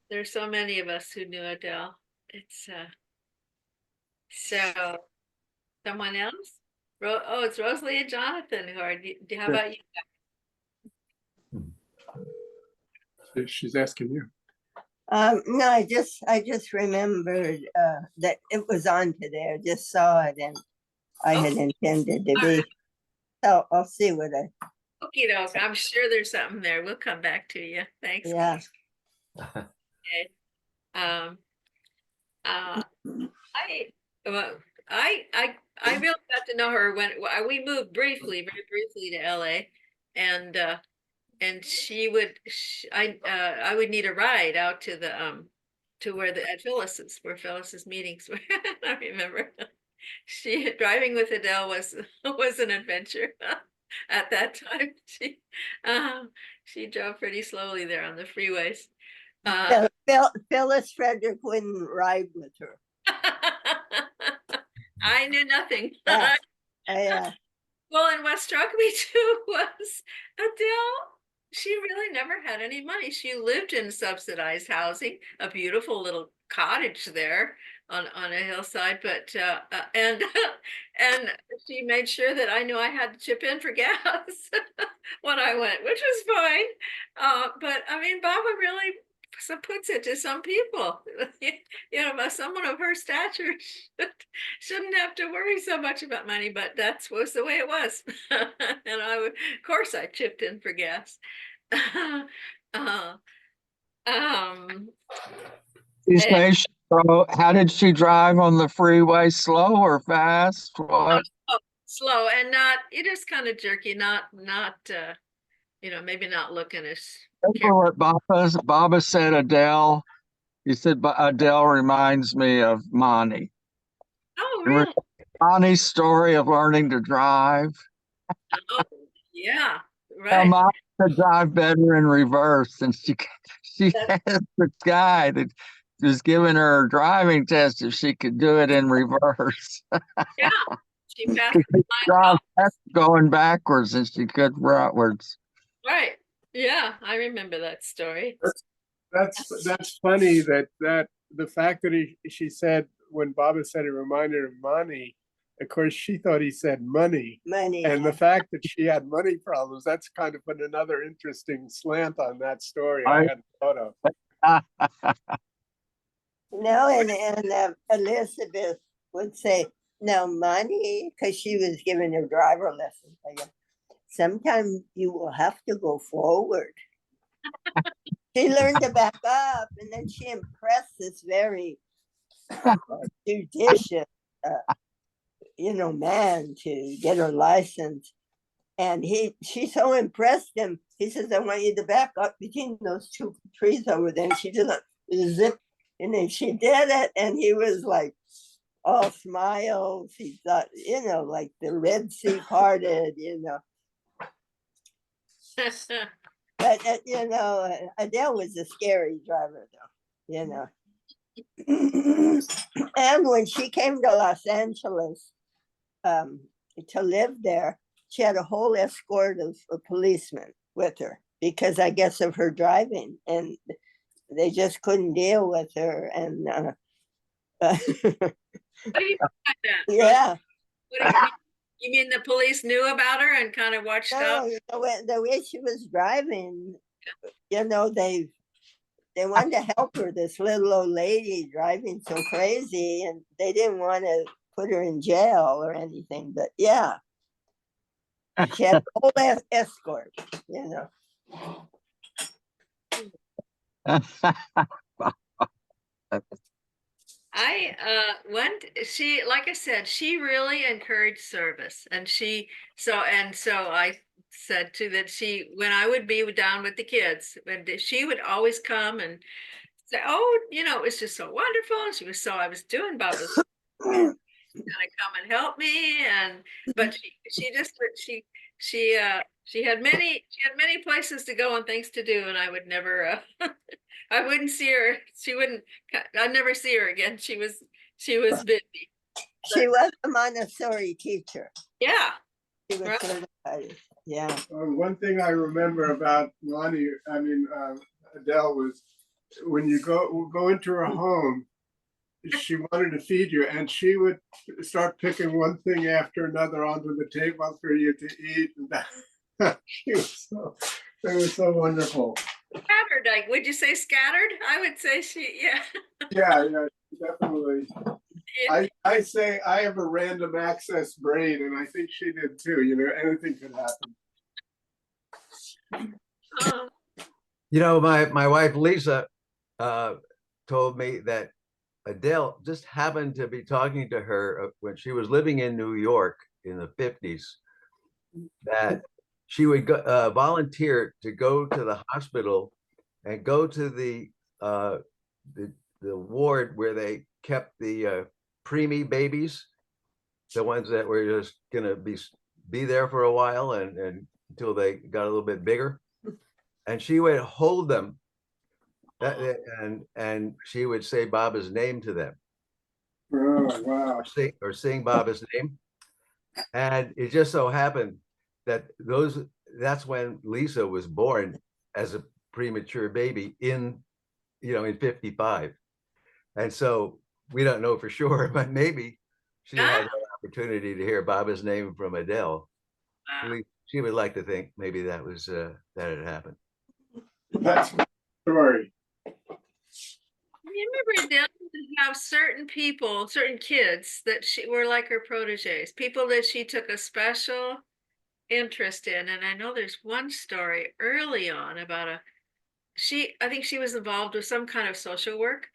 Speaker 1: There's so many of us who knew Adele. It's so someone else? Oh, it's Rosalie and Jonathan who are. How about you?
Speaker 9: She's asking you.
Speaker 10: No, I just remembered that it was on today. I just saw it and I had intended to be. So I'll see what I.
Speaker 1: Okie doke. I'm sure there's something there. We'll come back to you. Thanks.
Speaker 10: Yeah.
Speaker 1: Okay. I really got to know her when we moved very briefly to LA, and she would I would need a ride out to the to where at Filis's, where Filis's meetings were. I remember she driving with Adele was an adventure. At that time, she drove pretty slowly there on the freeways.
Speaker 10: Phyllis Frederick wouldn't ride with her.
Speaker 1: I knew nothing.
Speaker 10: Yeah.
Speaker 1: Well, and what struck me too was Adele. She really never had any money. She lived in subsidized housing, a beautiful little cottage there on a hillside, but and and she made sure that I knew I had to chip in for gas when I went, which was fine. But I mean, Baba really puts it to some people, someone of her stature shouldn't have to worry so much about money, but that was the way it was. And of course, I chipped in for gas.
Speaker 11: How did she drive on the freeway? Slow or fast? What?
Speaker 1: Slow and not, it is kind of jerky, not maybe not looking as
Speaker 11: Remember what Baba said, Adele? He said, Adele reminds me of Monty.
Speaker 1: Oh, really?
Speaker 11: Monty's story of learning to drive.
Speaker 1: Oh, yeah,
Speaker 11: How
Speaker 1: right.
Speaker 11: Monty could drive better in reverse, and she had this guy that was giving her a driving test if she could do it in reverse.
Speaker 1: Yeah, she passed
Speaker 11: She could drive going backwards and she could frontwards.
Speaker 1: Right. Yeah, I remember that story.
Speaker 9: That's funny that the fact that she said, when Baba said it reminded her of money, of course she thought he said money. And the fact that she had money problems, that's kind of put another interesting slant on that story I hadn't thought of.
Speaker 10: No, and Elizabeth would say, "No money," because she was giving her driver lessons. I guess sometimes you will have to go forward. She learned to back up, and then she impressed this very judicious, man to get her license. And she so impressed him. He says, "I want you to back up between those two trees over there." And she did a zip. And then she did it, and he was like all smiles. He thought, like the Red Sea parted, But, Adele was a scary driver, though, And when she came to Los Angeles to live there, she had a whole escort of policemen with her because I guess of her driving. And they just couldn't deal with her, and
Speaker 1: What do you mean by that?
Speaker 10: yeah.
Speaker 1: What do you mean? You mean the police knew about her and kind of watched out?
Speaker 10: The way she was driving, they wanted to help her, this little old lady driving so crazy, and they didn't want to put her in jail or anything. But yeah, she had a whole escort,
Speaker 1: Like I said, she really encouraged service, and so I said too that when I would be down with the kids, and she would always come and say, "Oh, it was just so wonderful." And I was doing Baba's gonna come and help me, but she had many places to go and things to do, and I would never I wouldn't see her. I'd never see her again. She was busy.
Speaker 10: She was a Montessori teacher.
Speaker 1: Yeah.
Speaker 10: She was
Speaker 1: Right.
Speaker 10: certified. Yeah.
Speaker 9: One thing I remember about Adele, was when you go into her home, she wanted to feed you, and she would start picking one thing after another onto the table for you to eat. And it was so wonderful.
Speaker 1: Scattered, would you say scattered? I would say yeah.
Speaker 9: Yeah, definitely. I say I have a random access brain, and I think she did too. Anything could happen.
Speaker 7: My wife Lisa told me that Adele just happened to be talking to her when she was living in New York in the 50s, that she would go, volunteer to go to the hospital and go to the ward where they kept the preemie babies, the ones that were just gonna be there for a while and until they got a little bit bigger, and she would hold them, and she would say Baba's name to them.
Speaker 9: Oh, wow.
Speaker 7: Or sing Baba's name. And it just so happened that that's when Lisa was born as a premature baby in 55. And so we don't know for sure, but maybe she had an opportunity to hear Baba's name from Adele. She would like to think maybe that was that had happened.
Speaker 9: That's my story.
Speaker 1: I remember Adele would have certain kids that were like her proteges, people that she took a special interest in. And I know there's one story early on about I think she was involved with some kind of social work,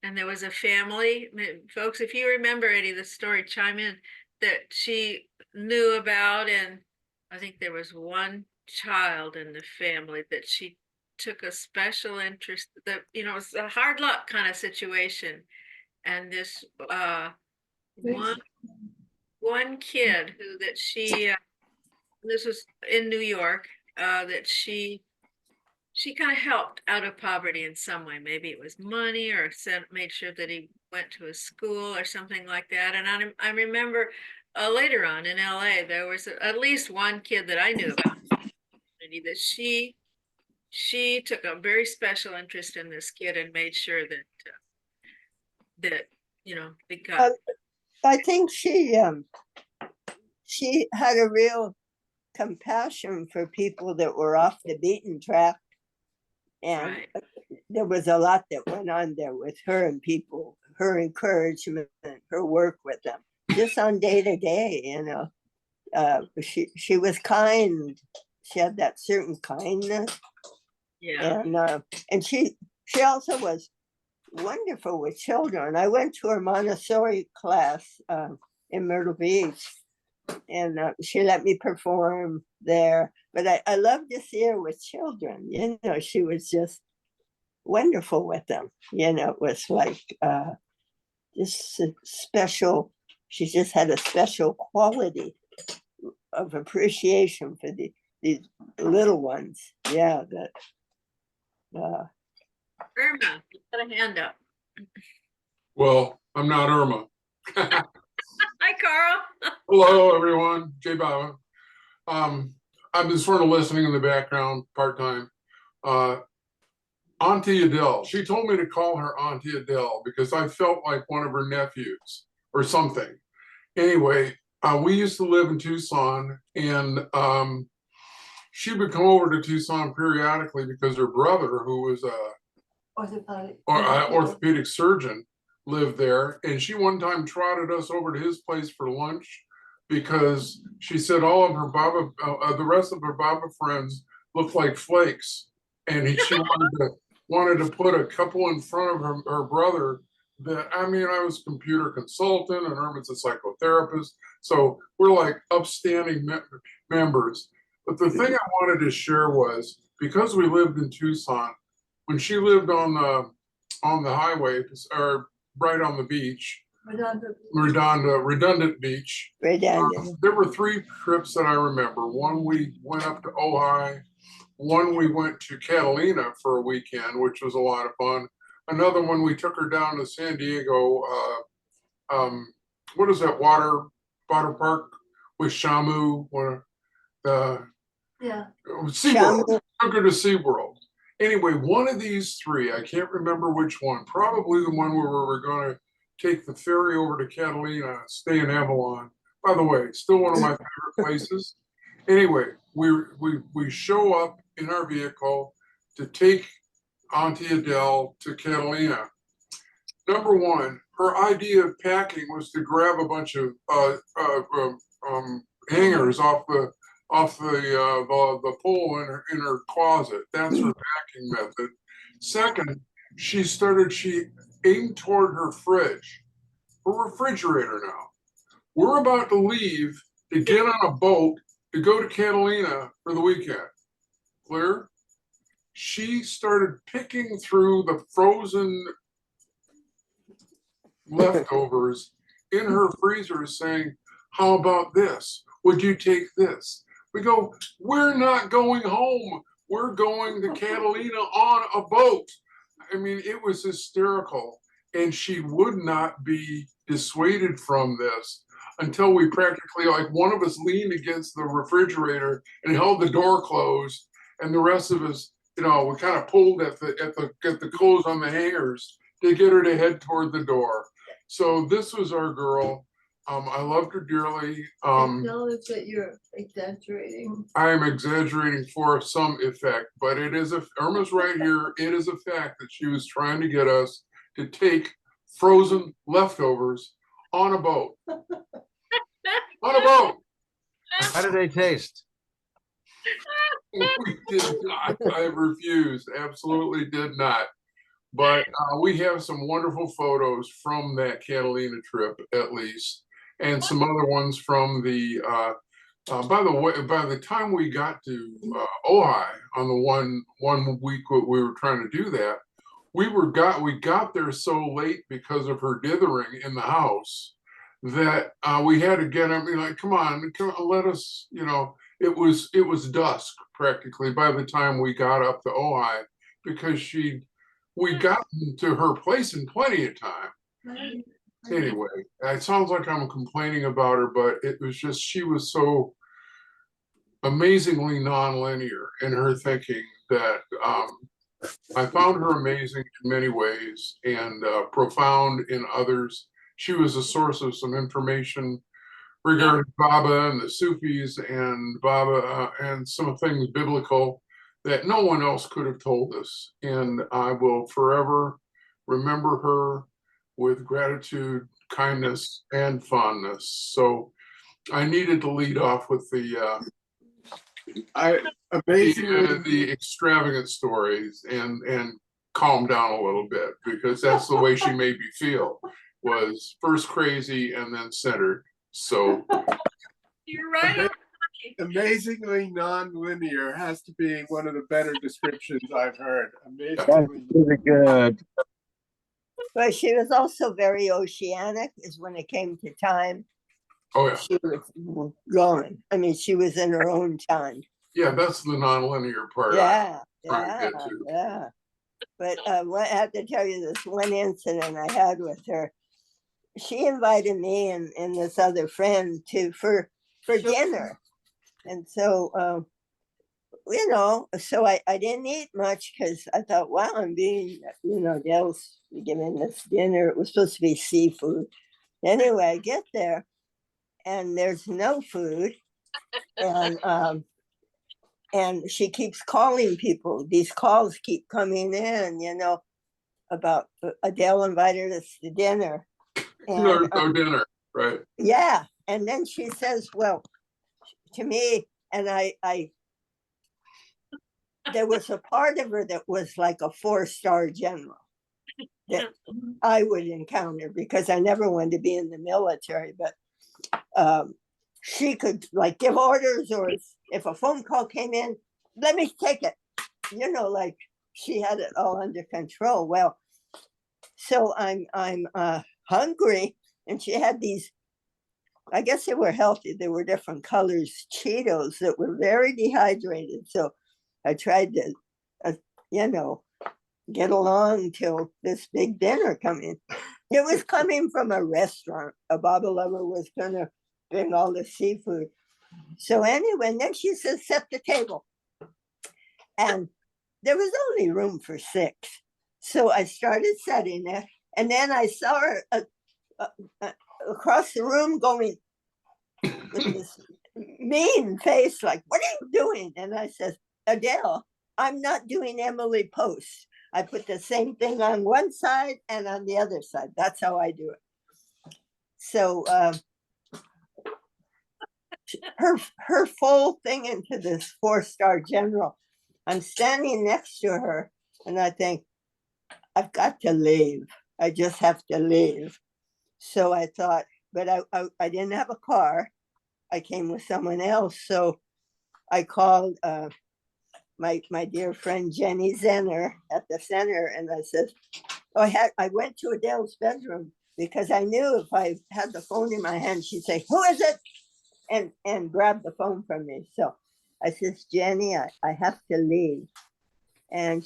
Speaker 1: and there was a family, folks, if you remember any of the story, chime in, that she knew about. And I think there was one child in the family that she took a special interest, that it was a hard luck kind of situation. And this one kid this was in New York, that she kind of helped out of poverty in some way. Maybe it was money, or made sure that he went to a school or something like that. And I remember later on in LA, there was at least one kid that I knew about that she took a very special interest in this kid and made sure that because
Speaker 10: I think she had a real compassion for people that were off the beaten track, and there was a lot that went on there with her and people, her encouragement, her work with them, just on day to day. She was kind. She had that certain kindness.
Speaker 1: Yeah.
Speaker 10: And she also was wonderful with children. I went to her Montessori class in Myrtle Beach, and she let me perform there. But I loved to see her with children. She was just wonderful with them. It was like just special. She just had a special quality of appreciation for these little ones. Yeah, that.
Speaker 1: Irma, you got a hand up.
Speaker 12: Well, I'm not Irma.
Speaker 1: Hi, Carl.
Speaker 12: Hello, everyone. Jay Baba. I've been sort of listening in the background part-time. Auntie Adele, she told me to call her Auntie Adele because I felt like one of her nephews or something. Anyway, we used to live in Tucson, and she would come over to Tucson periodically because her brother, who was orthopedic surgeon, lived there. And she one time trotted us over to his place for lunch because she said all of her Baba, the rest of her Baba friends looked like flakes. And she wanted to put a couple in front of her brother that, I was a computer consultant and Irma's a psychotherapist. So we're like upstanding members. But the thing I wanted to share was, because we lived in Tucson, when she lived on the highway, or right on the beach, redundant beach.
Speaker 10: Redundant.
Speaker 12: There were 3 trips that I remember. One, we went up to Ojai. One, we went to Catalina for a weekend, which was a lot of fun. Another one, we took her down to San Diego. What is that water park with Shamu?
Speaker 5: Yeah.
Speaker 12: SeaWorld. Took her to SeaWorld. Anyway, one of these 3, I can't remember which one, probably the one where we were going to take the ferry over to Catalina, stay in Avalon. By the way, still one of my favorite places. Anyway, we show up in our vehicle to take Auntie Adele to Catalina. Number 1, her idea of packing was to grab a bunch of hangers off the pole in her closet. That's her packing method. Second, she aimed toward her fridge, her refrigerator now. We're about to leave to get on a boat to go to Catalina for the weekend. Clear? She started picking through the frozen leftovers in her freezer saying, how about this? Would you take this? We go, we're not going home. We're going to Catalina on a boat. I mean, it was hysterical. And she would not be dissuaded from this until we practically, like, one of us leaned against the refrigerator and held the door closed. And the rest of us, we kind of pulled at the clothes on the hangers to get her to head toward the door. So this was our girl. I loved her dearly.
Speaker 5: Acknowledge that you're exaggerating.
Speaker 12: I am exaggerating for some effect, but Irma's right here. It is a fact that she was trying to get us to take frozen leftovers on a boat. On a boat.
Speaker 7: How do they taste?
Speaker 12: We did not. I refused. Absolutely did not. But we have some wonderful photos from that Catalina trip, at least, and some other ones from the. By the way, by the time we got to Ojai on the one week we were trying to do that, we got there so late because of her dithering in the house that we had to get up. Like, come on, let us. It was dusk practically by the time we got up to Ojai because we got to her place in plenty of time. Anyway, it sounds like I'm complaining about her, but it was just she was so amazingly nonlinear in her thinking that I found her amazing in many ways and profound in others. She was a source of some information regarding Baba and the Sufis and Baba and some things biblical that no one else could have told us. And I will forever remember her with gratitude, kindness, and fondness. So I needed to lead off with the extravagant stories and calm down a little bit, because that's the way she made me feel, was first crazy and then centered. So
Speaker 1: you're right.
Speaker 9: Amazingly non-linear has to be one of the better descriptions I've heard.
Speaker 11: That's
Speaker 9: Amazingly.
Speaker 11: really good.
Speaker 10: But she was also very oceanic, is when it came to time.
Speaker 12: Oh yeah.
Speaker 10: She was gone. I mean, she was in her own time.
Speaker 12: Yeah, that's the nonlinear part.
Speaker 10: Yeah. But I have to tell you this one incident I had with her. She invited me and this other friend for dinner. And so, so I didn't eat much because I thought, wow, I'm being, Dale's giving this dinner. It was supposed to be seafood. Anyway, I get there and there's no food. And she keeps calling people. These calls keep coming in, about Adele invited us to dinner. And,
Speaker 12: no dinner, right?
Speaker 10: Yeah. And then she says, well, to me, and there was a part of her that was like a 4-star general that I would encounter because I never wanted to be in the military. But she could like give orders, or if a phone call came in, let me take it. You know, like she had it all under control. Well, so I'm hungry, and she had these, I guess they were healthy. They were different colors, Cheetos that were very dehydrated. So I tried to, you know, get along till this big dinner coming. It was coming from a restaurant. A Baba lover was gonna bring all the seafood. So anyway, and then she says, set the table. And there was only room for 6. So I started setting it. And then I saw her across the room going with this mean face, like, what are you doing? And I said, Adele, I'm not doing Emily Post. I put the same thing on one side and on the other side. That's how I do it. So her full thing into this 4-star general. I'm standing next to her and I think, I've got to leave. I just have to leave. So I thought, but I didn't have a car. I came with someone else. So I called my dear friend Jenny Zenner at the center, and I said, I went to Adele's bedroom because I knew if I had the phone in my hand, she'd say, who is it? And grab the phone from me. So I says, Jenny, I have to leave. And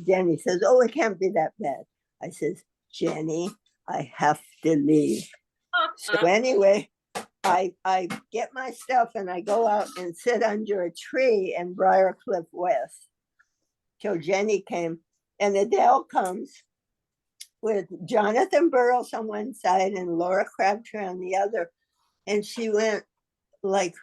Speaker 10: Jenny says, oh, it can't be that bad. I says, Jenny, I have to leave. So anyway, I get my stuff and I go out and sit under a tree in Briarcliff West till Jenny came. And Adele comes with Jonathan Burroughs on one side and Laura Crabtree on the other. And she went like,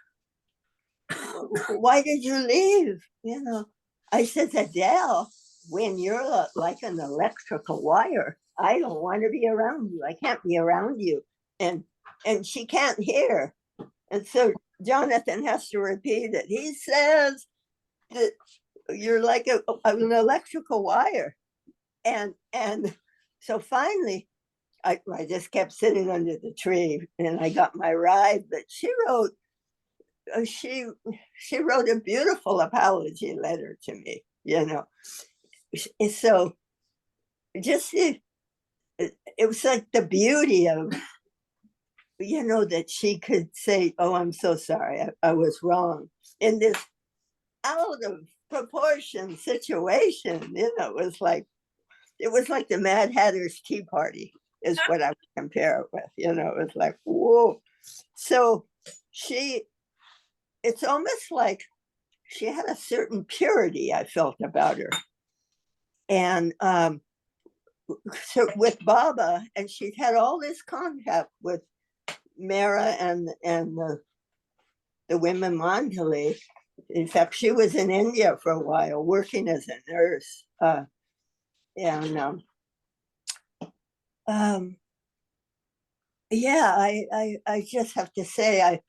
Speaker 10: why did you leave? You know, I said, Adele, when you're like an electrical wire, I don't want to be around you. I can't be around you. And she can't hear. And so Jonathan has to repeat it. He says that you're like an electrical wire. And so finally, I just kept sitting under the tree and I got my ride. But she wrote a beautiful apology letter to me, you know. So just it was like the beauty of, you know, that she could say, oh, I'm so sorry, I was wrong in this out of proportion situation. You know, it was like the Mad Hatter's Tea Party is what I would compare it with. You know, it was like, whoa. So it's almost like she had a certain purity I felt about her. And so with Baba, and she'd had all this contact with Mara and the women Mandalay. In fact, she was in India for a while working as a nurse. Yeah, I just have to say,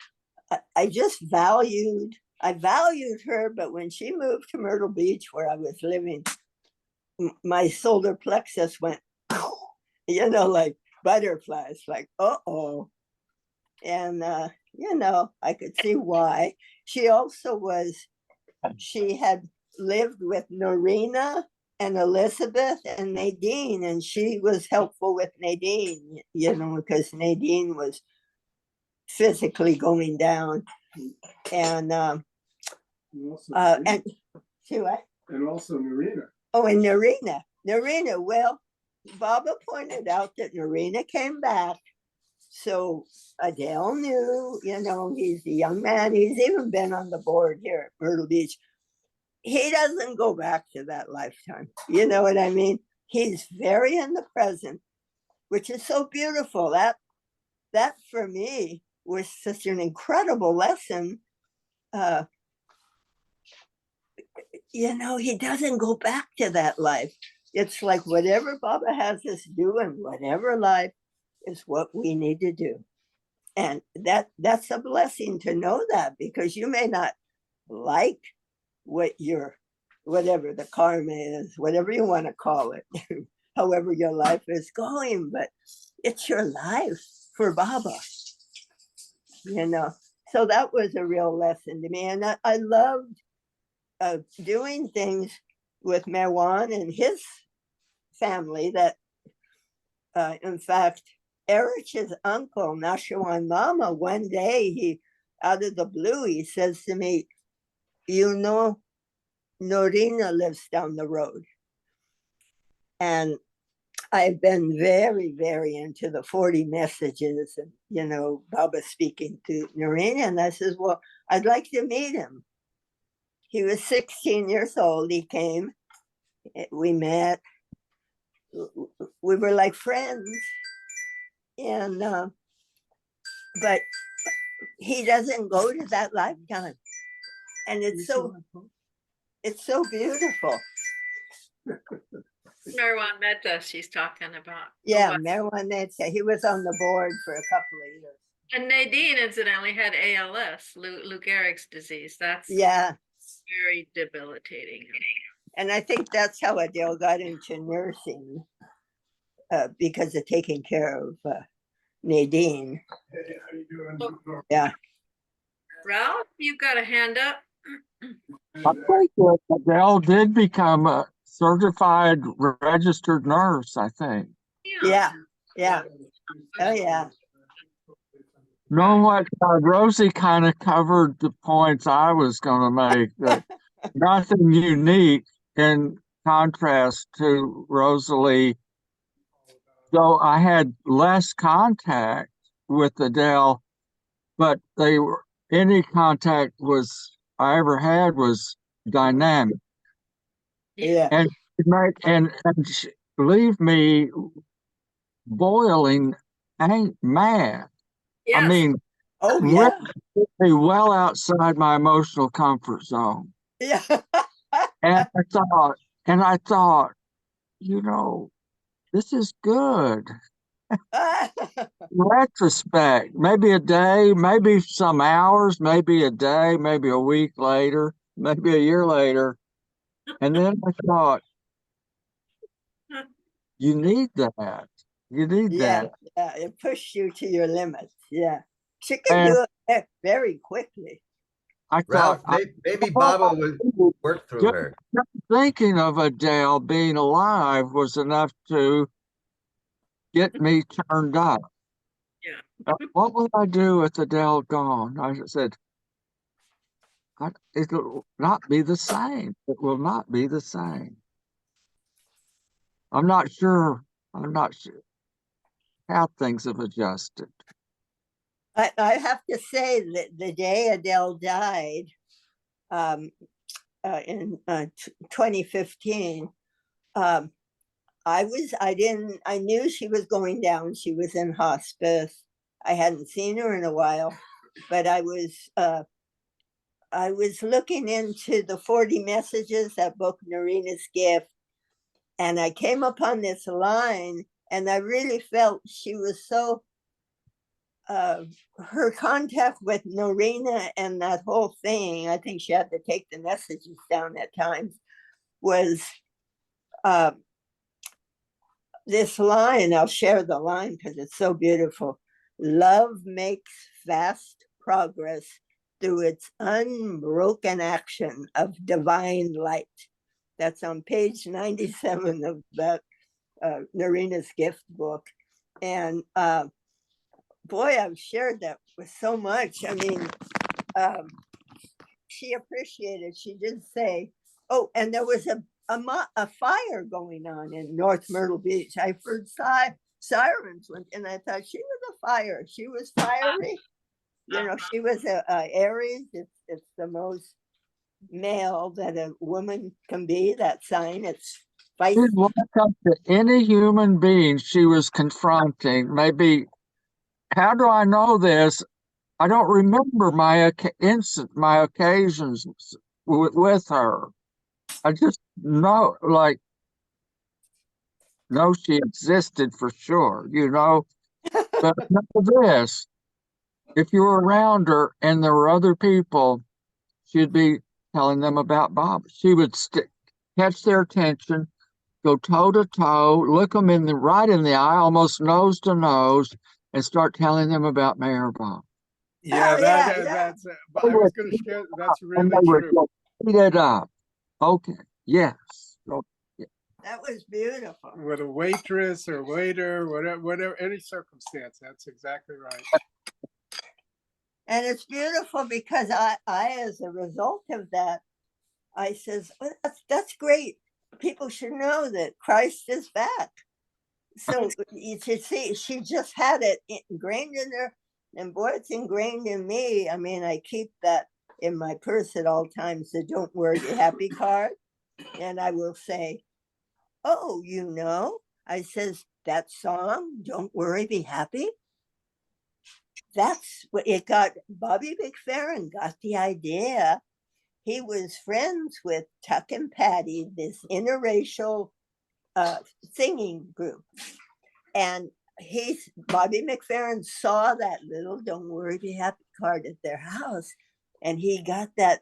Speaker 10: I just valued her, but when she moved to Myrtle Beach where I was living, my solar plexus went, you know, like butterflies, like, uh-oh. And, you know, I could see why. She had lived with Norina and Elizabeth and Nadine, and she was helpful with Nadine, you know, because Nadine was physically going down. And see what?
Speaker 9: And also Narina.
Speaker 10: Oh, and Narina. Well, Baba pointed out that Narina came back. So Adele knew, you know, he's a young man. He's even been on the board here at Myrtle Beach. He doesn't go back to that lifetime. You know what I mean? He's very in the present, which is so beautiful. That for me was such an incredible lesson. You know, he doesn't go back to that life. It's like whatever Baba has us do in whatever life is what we need to do. And that's a blessing to know that, because you may not like whatever the karma is, whatever you want to call it, however your life is going, but it's your life for Baba, you know. So that was a real lesson to me. And I loved doing things with Merwan and his family that, in fact, Erich's uncle, Nashawan Mama, one day he, out of the blue, he says to me, you know, Norina lives down the road. And I've been very, very into the 40 messages and, you know, Baba speaking to Norina. And I says, well, I'd like to meet him. He was 16 years old. He came, we met, we were like friends. And, but he doesn't go to that lifetime. And it's so beautiful.
Speaker 1: Marwan Mehta she's talking about.
Speaker 10: Yeah, Merwan Mehta. He was on the board for a couple of years.
Speaker 1: And Nadine incidentally had ALS, Lou Gehrig's disease. That's very debilitating.
Speaker 10: And I think that's how Adele got into nursing, because of taking care of Nadine.
Speaker 12: Hey, how you doing?
Speaker 10: Yeah.
Speaker 1: Ralph, you've got a hand up.
Speaker 11: I think that Adele did become a certified registered nurse, I think.
Speaker 10: Yeah. Oh, yeah.
Speaker 11: Know what? Rosie kind of covered the points I was going to make. That nothing unique in contrast to Rosalie. Though I had less contact with Adele, but any contact I ever had was dynamic.
Speaker 10: Yeah.
Speaker 11: And leave me boiling mad.
Speaker 1: Yes.
Speaker 11: I mean, really well outside my emotional comfort zone.
Speaker 10: Yeah.
Speaker 11: And I thought, you know, this is good. Retrospect, maybe a day, maybe some hours, maybe a day, maybe a week later, maybe a year later. And then I thought, you need that. You need that.
Speaker 10: Yeah, it pushed you to your limits. Yeah. She can do it very quickly.
Speaker 11: I
Speaker 7: Ralph,
Speaker 11: thought
Speaker 7: maybe Baba would work through her.
Speaker 11: Thinking of Adele being alive was enough to get me turned up.
Speaker 1: Yeah.
Speaker 11: What will I do with Adele gone? I said, it will not be the same. It will not be the same. I'm not sure how things have adjusted.
Speaker 10: I have to say that the day Adele died, in 2015, I knew she was going down. She was in hospice. I hadn't seen her in a while, but I was looking into the 40 messages, that book, Narina's Gift, and I came upon this line, and I really felt she was so, her contact with Narina and that whole thing, I think she had to take the messages down at times, was this line. I'll share the line because it's so beautiful. Love makes fast progress through its unbroken action of divine light. That's on page 97 of that Narina's Gift book. And boy, I've shared that with so much. I mean, she appreciated, she did say, oh, and there was a fire going on in North Myrtle Beach. I heard sirens, and I thought she was a fire. She was fiery. You know, she was a Aries. It's the most male that a woman can be, that sign. It's feisty.
Speaker 11: She'd walk up to any human being she was confronting. Maybe, how do I know this? I don't remember my occasions with her. I just know, know she existed for sure, you know. But know this, if you were around her and there were other people, she'd be telling them about Bob. She would catch their attention, go toe to toe, look them right in the eye, almost nose to nose, and start telling them about Mayor Bob.
Speaker 9: Yeah,
Speaker 10: Oh, yeah, yeah.
Speaker 9: that's, but I was gonna share, that's
Speaker 11: And
Speaker 9: really
Speaker 11: they would
Speaker 9: true.
Speaker 11: just eat it up. Okay, yes. Oh, yeah.
Speaker 10: That was beautiful.
Speaker 9: With a waitress or waiter, whatever, any circumstance, that's exactly right.
Speaker 10: And it's beautiful because as a result of that, I says, well, that's great. People should know that Christ is back. So you should see, she just had it ingrained in her, and boy, it's ingrained in me. I mean, I keep that in my purse at all times, the "Don't Worry, Be Happy" card. And I will say, oh, I says, that song, "Don't Worry, Be Happy," that's what it got. Bobby McFerrin got the idea. He was friends with Tuck and Patty, this interracial singing group. And Bobby McFerrin saw that little "Don't Worry, Be Happy" card at their house. And he got that,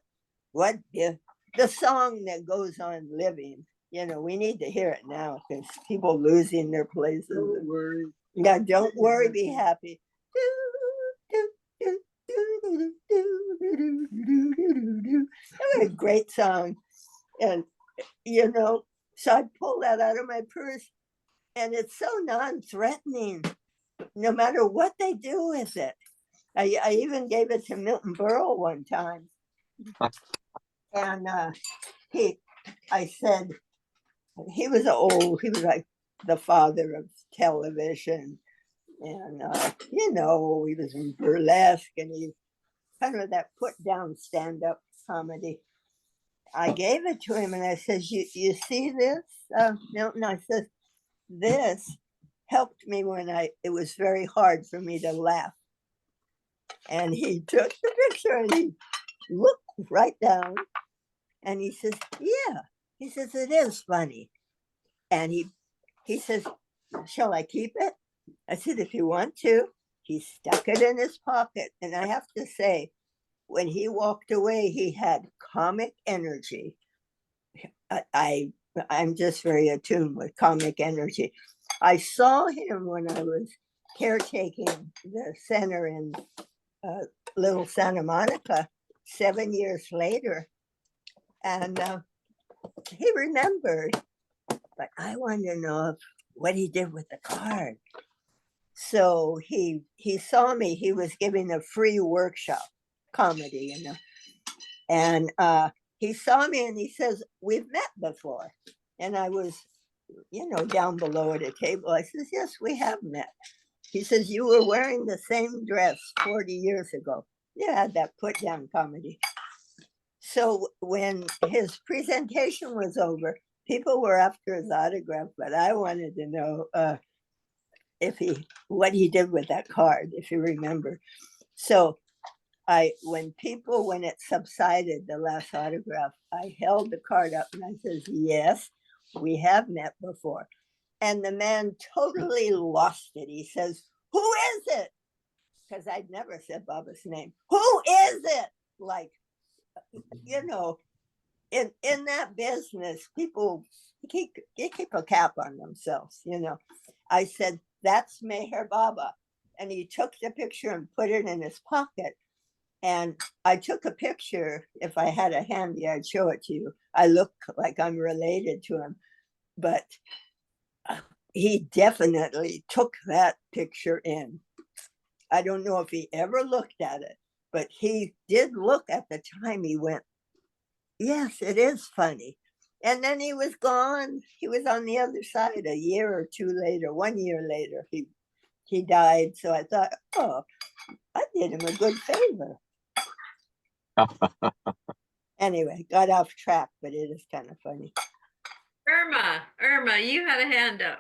Speaker 10: the song that goes on living. We need to hear it now because people losing their places.
Speaker 9: Don't worry.
Speaker 10: Yeah, "Don't Worry, Be Happy." That was a great song. And, so I pulled that out of my purse, and it's so non-threatening, no matter what they do with it. I even gave it to Milton Berle one time. And I said, he was like the father of television. And, he was in burlesque, and he kind of that put down stand-up comedy. I gave it to him and I says, you see this, Milton? I says, this helped me when it was very hard for me to laugh. And he took the picture and he looked right down and he says, yeah. He says, it is funny. And he says, shall I keep it? I said, if you want to. He stuck it in his pocket. And I have to say, when he walked away, he had comic energy. I'm just very attuned with comic energy. I saw him when I was caretaking the center in Little Santa Monica 7 years later. And he remembered, but I wanted to know what he did with the card. So he saw me. He was giving a free workshop, comedy, and he saw me and he says, we've met before. And I was, down below at a table. I says, yes, we have met. He says, you were wearing the same dress 40 years ago. You had that put down comedy. So when his presentation was over, people were after his autograph, but I wanted to know what he did with that card, if you remember. So when it subsided, the last autograph, I held the card up and I says, yes, we have met before. And the man totally lost it. He says, who is it? Because I'd never said Baba's name. Who is it? Like, in that business, people keep a cap on themselves, I said, that's Meher Baba. And he took the picture and put it in his pocket. And I took a picture. If I had a handy, I'd show it to you. I look like I'm related to him, but he definitely took that picture in. I don't know if he ever looked at it, but he did look at the time. He went, yes, it is funny. And then he was gone. He was on the other side a year or two later. 1 year later, he died. So I thought, oh, I did him a good favor. Anyway, got off track, but it is kind of funny.
Speaker 1: Irma, you had a hand up.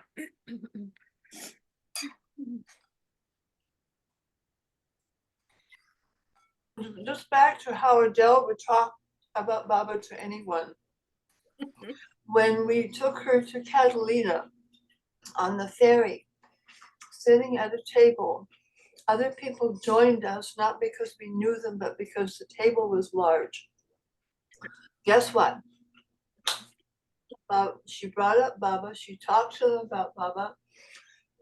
Speaker 5: Just back to how Adele would talk about Baba to anyone. When we took her to Catalina on the ferry, sitting at a table, other people joined us, not because we knew them, but because the table was large. Guess what? She brought up Baba. She talked to them about Baba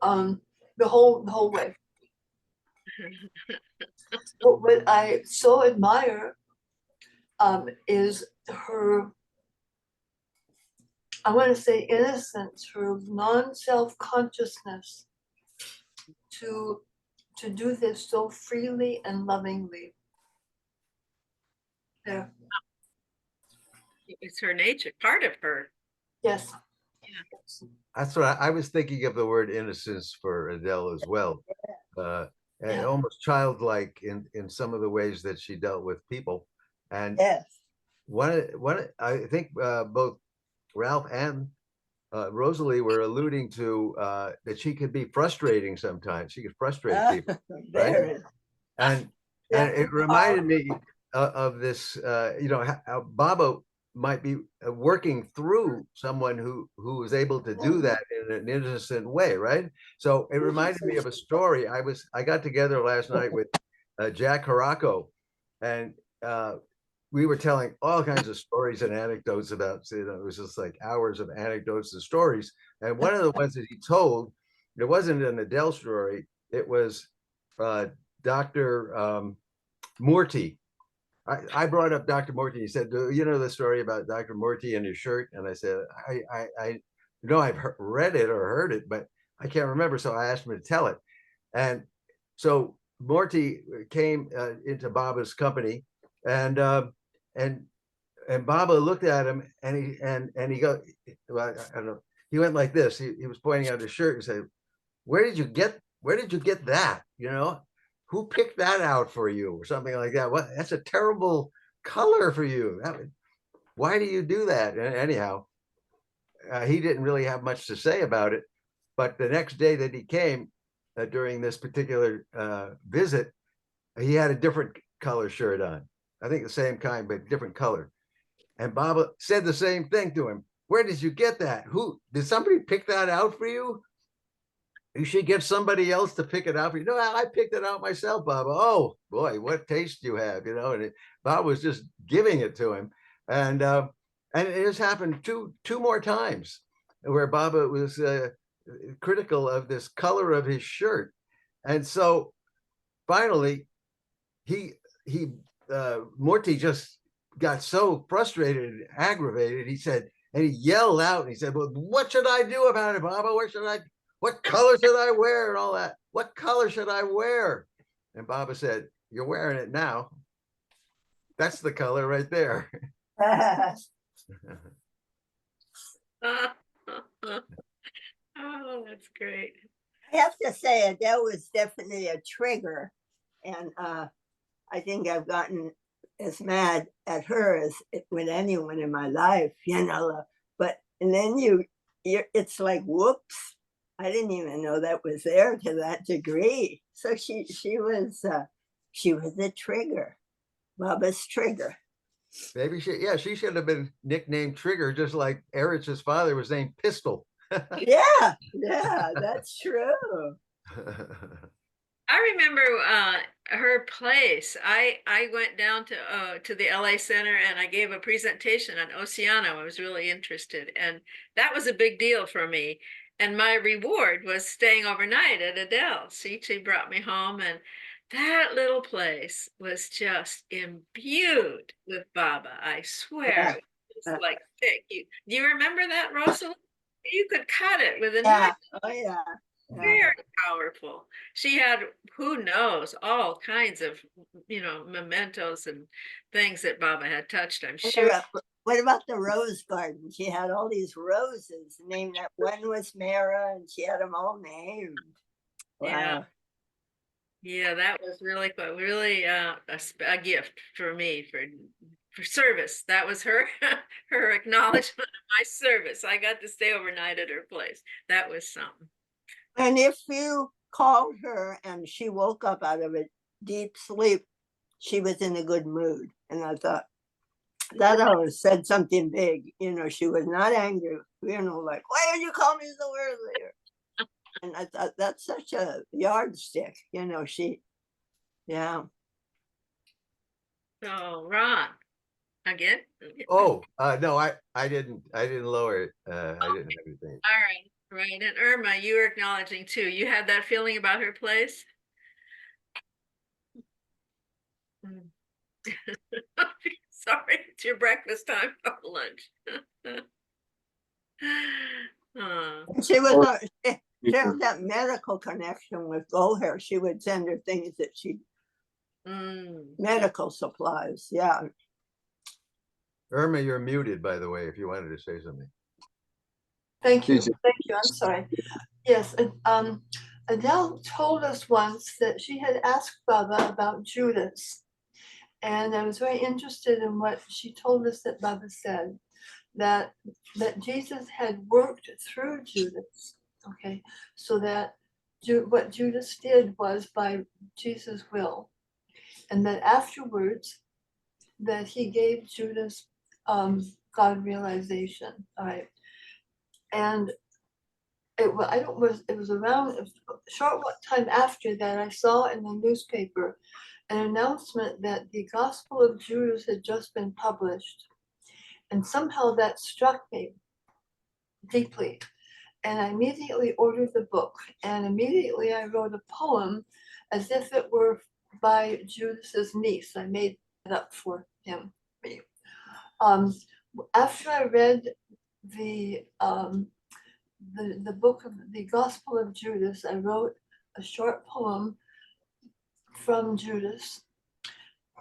Speaker 5: the whole way. But what I so admire is her, I want to say innocence, her non-self-consciousness to do this so freely and lovingly. Yeah.
Speaker 1: It's her nature, part of her.
Speaker 5: Yes.
Speaker 7: That's what I was thinking of the word innocence for Adele as well. And
Speaker 5: Yeah.
Speaker 7: almost childlike in some of the ways that she dealt with people. And
Speaker 10: Yes.
Speaker 7: I think both Ralph and Rosalie were alluding to that she could be frustrating sometimes. She could frustrate people, right?
Speaker 10: Very.
Speaker 7: And it reminded me of this, you know, how Baba might be working through someone who was able to do that in an innocent way, right? So it reminded me of a story. I got together last night with Jack Harako, and we were telling all kinds of stories and anecdotes about, you know, it was just like hours of anecdotes and stories. And one of the ones that he told, it wasn't an Adele story, it was Dr. Morty. I brought up Dr. Morty. He said, "Do you know the story about Dr. Morty and his shirt?" And I said, I know I've read it or heard it, but I can't remember. So I asked him to tell it. And so Morty came into Baba's company, and Baba looked at him, and he go, well, I don't know. He went like this. He was pointing at his shirt and said, where did you get that? You know, who picked that out for you or something like that? What, that's a terrible color for you. Why do you do that? And anyhow, he didn't really have much to say about it. But the next day that he came during this particular visit, he had a different color shirt on. I think the same kind, but different color. And Baba said the same thing to him. Where did you get that? Who did somebody pick that out for you? You should get somebody else to pick it out for you. No, I picked it out myself, Baba. Oh boy, what taste you have, you know. And Bob was just giving it to him, and it has happened two more times where Baba was critical of this color of his shirt, and so finally, Morty just got so frustrated and aggravated. He said, and he yelled out, and he said, "Well, what should I do about it, Baba? What color should I wear and all that? What color should I wear?" And Baba said, "You're wearing it now. That's the color right there."
Speaker 1: Oh, that's great.
Speaker 10: I have to say, Adele was definitely a trigger, and I think I've gotten as mad at her as with anyone in my life, you know. But and then it's like, whoops, I didn't even know that was there to that degree. So she was a trigger, Baba's trigger.
Speaker 7: Maybe she should have been nicknamed Trigger, just like Erich's father was named Pistol.
Speaker 10: Yeah, that's true.
Speaker 1: I remember her place. I went down to the LA Center and I gave a presentation on Oceano. I was really interested, and that was a big deal for me. And my reward was staying overnight at Adele. She brought me home, and that little place was just imbued with Baba. I swear, it's like thick. Do you remember that, Rosalie? You could cut it with a knife.
Speaker 10: Oh yeah.
Speaker 1: Very powerful. She had, who knows, all kinds of, you know, mementos and things that Baba had touched, I'm sure.
Speaker 10: What about the rose garden? She had all these roses named, that one was Mara, and she had them all named. Wow.
Speaker 1: Yeah, that was really cool. Really a gift for me for service. That was her her acknowledgement of my service. I got to stay overnight at her place. That was something.
Speaker 10: And if you called her and she woke up out of a deep sleep, she was in a good mood. And I thought, that always said something big. You know, she was not angry. You know, like, why did you call me so earlier? And I thought, that's such a yardstick. You know, yeah.
Speaker 1: So, Ron, again?
Speaker 7: Oh, no, I didn't lower it. I didn't have anything.
Speaker 1: All right. Right. And Irma, you were acknowledging too. You had that feeling about her place? Mm. Sorry, it's your breakfast time or lunch.
Speaker 10: She was
Speaker 11: Or
Speaker 10: she had that medical connection with Goldhair. She would send her things that she medical supplies. Yeah.
Speaker 7: Irma, you're muted, by the way, if you wanted to say something.
Speaker 5: Thank you. Thank you. I'm sorry. Yes. Adele told us once that she had asked Baba about Judas. And I was very interested in what she told us that Baba said, that Jesus had worked through Judas. Okay. So that what Judas did was by Jesus' will. And that afterwards, that he gave Judas God realization. All right. And it was around a short time after that I saw in the newspaper an announcement that the Gospel of Judas had just been published. And somehow that struck me deeply. And I immediately ordered the book, and immediately I wrote a poem as if it were by Judas's niece. I made it up for him. After I read the book of the Gospel of Judas, I wrote a short poem from Judas.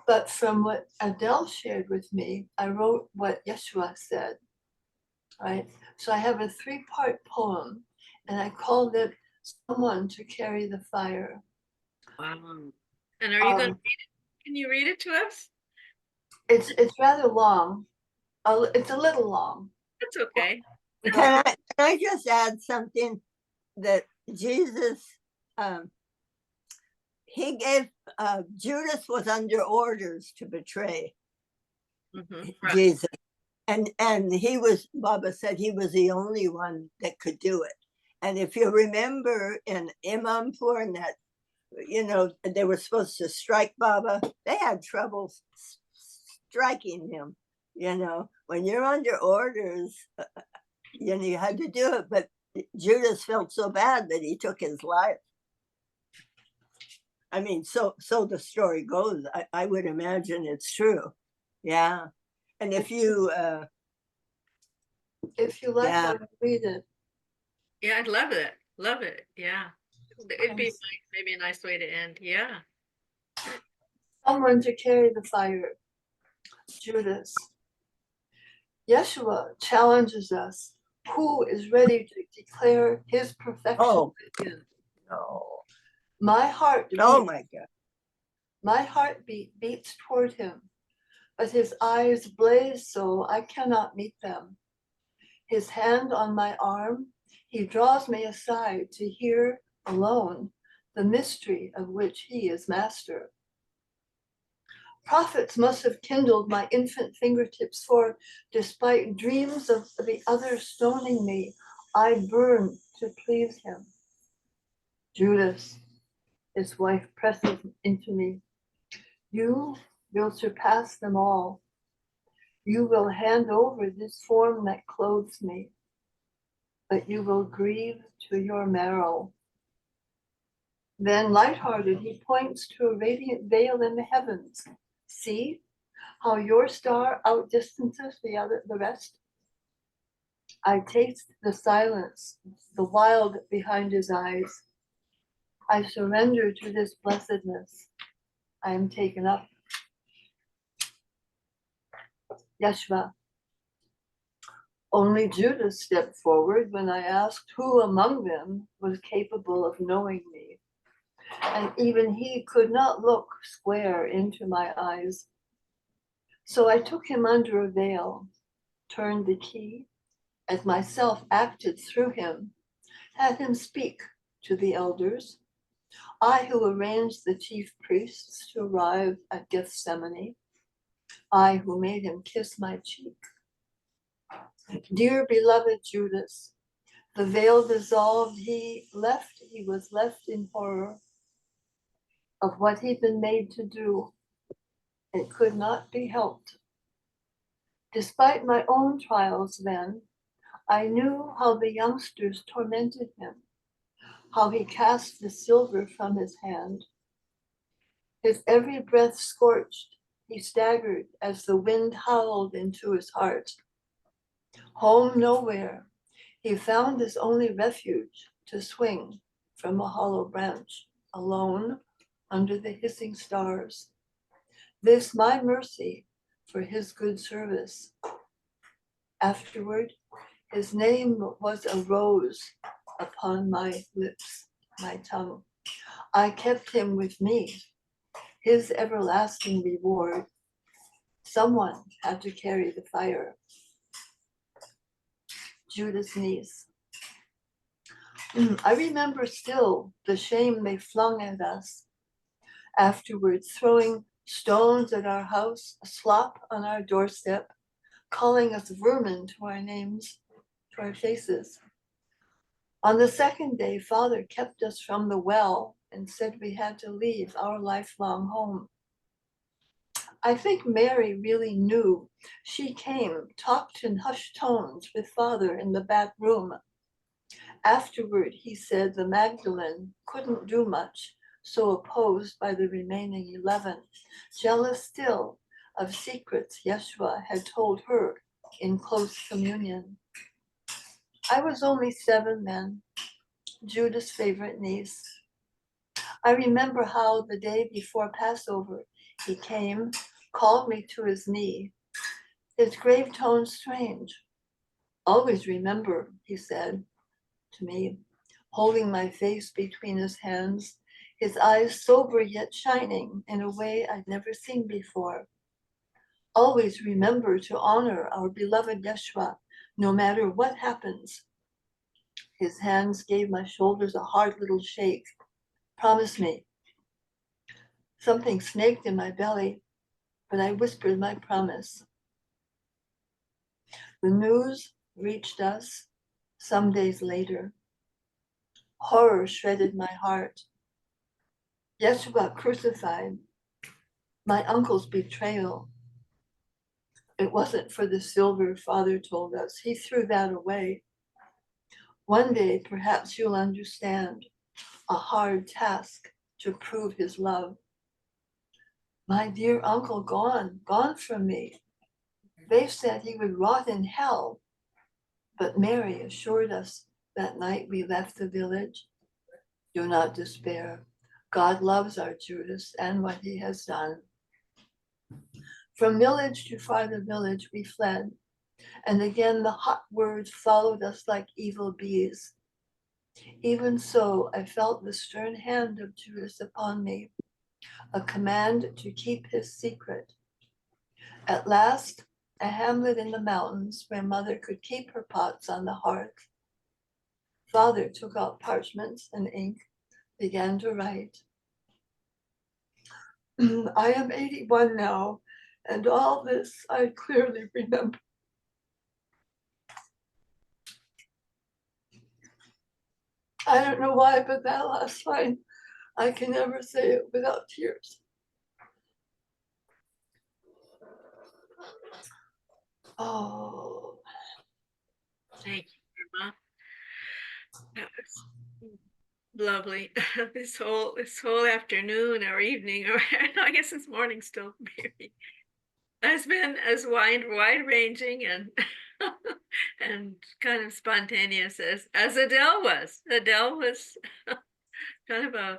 Speaker 5: But from what Adele shared with me, I wrote what Yeshua said. Right? So I have a 3-part poem, and I called it "Someone to Carry the Fire."
Speaker 1: Wow. And are you going to read it? Can you read it to us?
Speaker 5: It's rather long. It's a little long.
Speaker 1: It's okay.
Speaker 10: Can I just add something that Jesus, he gave, Judas was under orders to betray Jesus. And he was, Baba said he was the only one that could do it. And if you remember in Imampur, and that, they were supposed to strike Baba, they had trouble striking him. When you're under orders, you had to do it. But Judas felt so bad that he took his life. I mean, so the story goes. I would imagine it's true. Yeah. And if you
Speaker 5: like, I would read it.
Speaker 1: Yeah, I'd love it. Love it. Yeah. It'd be maybe a nice way to end. Yeah.
Speaker 5: Someone to carry the fire. Judas. Yeshua challenges us. Who is ready to declare his perfection within?
Speaker 10: No.
Speaker 5: My heart.
Speaker 10: Oh my God.
Speaker 5: My heartbeat beats toward him, but his eyes blaze so I cannot meet them. His hand on my arm, he draws me aside to hear alone the mystery of which he is master. Prophets must have kindled my infant fingertips, for despite dreams of the other stoning me, I burn to please him. Judas, his wife presses into me. You will surpass them all. You will hand over this form that clothes me, but you will grieve to your marrow. Then, lighthearted, he points to a radiant veil in the heavens. See how your star outdistances the rest? I taste the silence, the wild behind his eyes. I surrender to this blessedness. I am taken up. Yeshua. Only Judas stepped forward when I asked who among them was capable of knowing me. And even he could not look square into my eyes. So I took him under a veil, turned the key, as myself acted through him, had him speak to the elders. I who arranged the chief priests to arrive at Gethsemane. I who made him kiss my cheek. Dear beloved Judas, the veil dissolved, he was left in horror of what he'd been made to do. It could not be helped. Despite my own trials then, I knew how the youngsters tormented him, how he cast the silver from his hand. His every breath scorched, he staggered as the wind howled into his heart. Home nowhere, he found his only refuge to swing from a hollow branch, alone under the hissing stars. This my mercy for his good service. Afterward, his name was a rose upon my lips, my tongue. I kept him with me, his everlasting reward. Someone had to carry the fire. Judah's niece. I remember still the shame they flung at us. Afterwards, throwing stones at our house, a slop on our doorstep, calling us vermin to our names, to our faces. On the second day, Father kept us from the well and said we had to leave our lifelong home. I think Mary really knew. She came, talked in hushed tones with Father in the back room. Afterward, he said the Magdalene couldn't do much, so opposed by the remaining 11, jealous still of secrets Yeshua had told her in close communion. I was only 7 then, Judah's favorite niece. I remember how the day before Passover, he came, called me to his knee, his grave tone strange. Always remember, he said to me, holding my face between his hands, his eyes sober yet shining in a way I'd never seen before. Always remember to honor our beloved Yeshua, no matter what happens. His hands gave my shoulders a hard little shake. Promise me. Something snaked in my belly, but I whispered my promise. The news reached us some days later. Horror shredded my heart. Yeshua crucified, my uncle's betrayal. It wasn't for the silver, Father told us. He threw that away. One day, perhaps you'll understand, a hard task to prove his love. My dear uncle gone from me. They said he would rot in hell, but Mary assured us that night we left the village. Do not despair. God loves our Judas and what he has done. From village to farther village we fled, and again the hot words followed us like evil bees. Even so, I felt the stern hand of Judas upon me, a command to keep his secret. At last, a hamlet in the mountains where Mother could keep her pots on the hearth. Father took out parchments and ink, began to write. I am 81 now, and all this I clearly remember. I don't know why, but that last line, I can never say it without tears. Oh,
Speaker 1: Thank you, Grandma. That was lovely. This whole afternoon or evening, or I guess it's morning still, maybe, has been as wide ranging and and kind of spontaneous as Adele was. Adele was kind of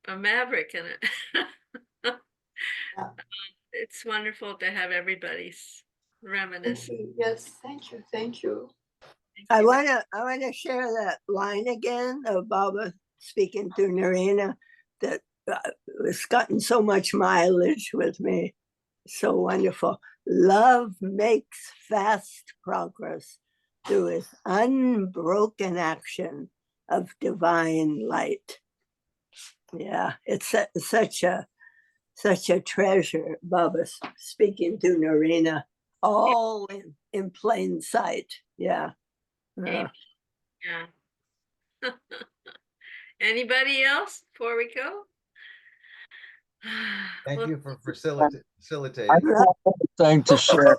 Speaker 1: a maverick in it. It's wonderful to have everybody's reminiscence.
Speaker 5: yes, thank you, thank you.
Speaker 10: I wanna share that line again of Baba speaking to Narina that has gotten so much mileage with me. So wonderful. Love makes fast progress through its unbroken action of divine light. Yeah, it's such a treasure. Baba speaking to Narina, all in plain sight. Yeah.
Speaker 1: Yeah. Anybody else before we go?
Speaker 7: Thank
Speaker 1: Well,
Speaker 7: you for
Speaker 11: I
Speaker 7: facilitating.
Speaker 11: have one thing to share.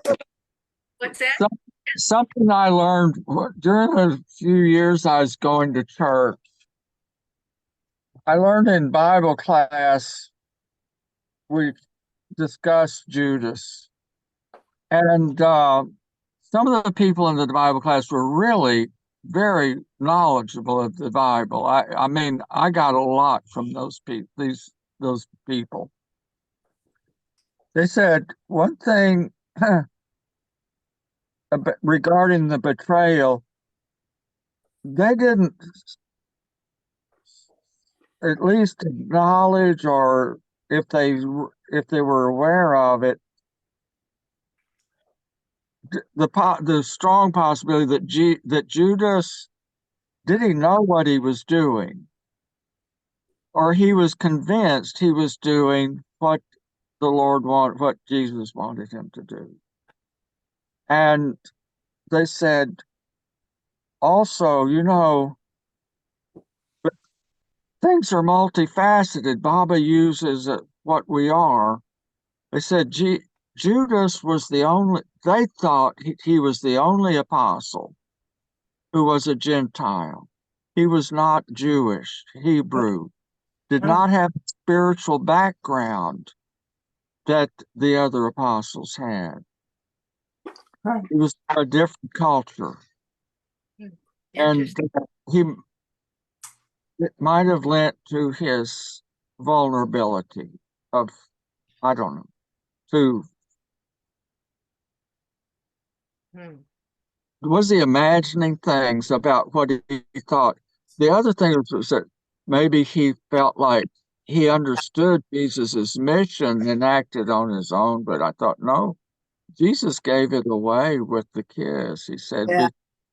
Speaker 1: what's that?
Speaker 11: Something I learned during a few years I was going to church. I learned in Bible class we discussed Judas. And some of the people in the Bible class were really very knowledgeable of the Bible. I mean, I got a lot from those people. They said one thing regarding the betrayal, they didn't at least acknowledge, or if they were aware of it, the strong possibility that Judas, did he know what he was doing, or he was convinced he was doing what what Jesus wanted him to do. And they said also, things are multifaceted. Baba uses what we are. They said Judas was they thought he was the only apostle who was a Gentile. He was not Jewish, Hebrew, did not have a spiritual background that the other apostles had. He was a different culture. And it might have led to his vulnerability of, I don't know, to was he imagining things about what he thought? The other thing was that maybe he felt like he understood Jesus's mission and acted on his own, but I thought, no, Jesus gave it away with the kiss. He said,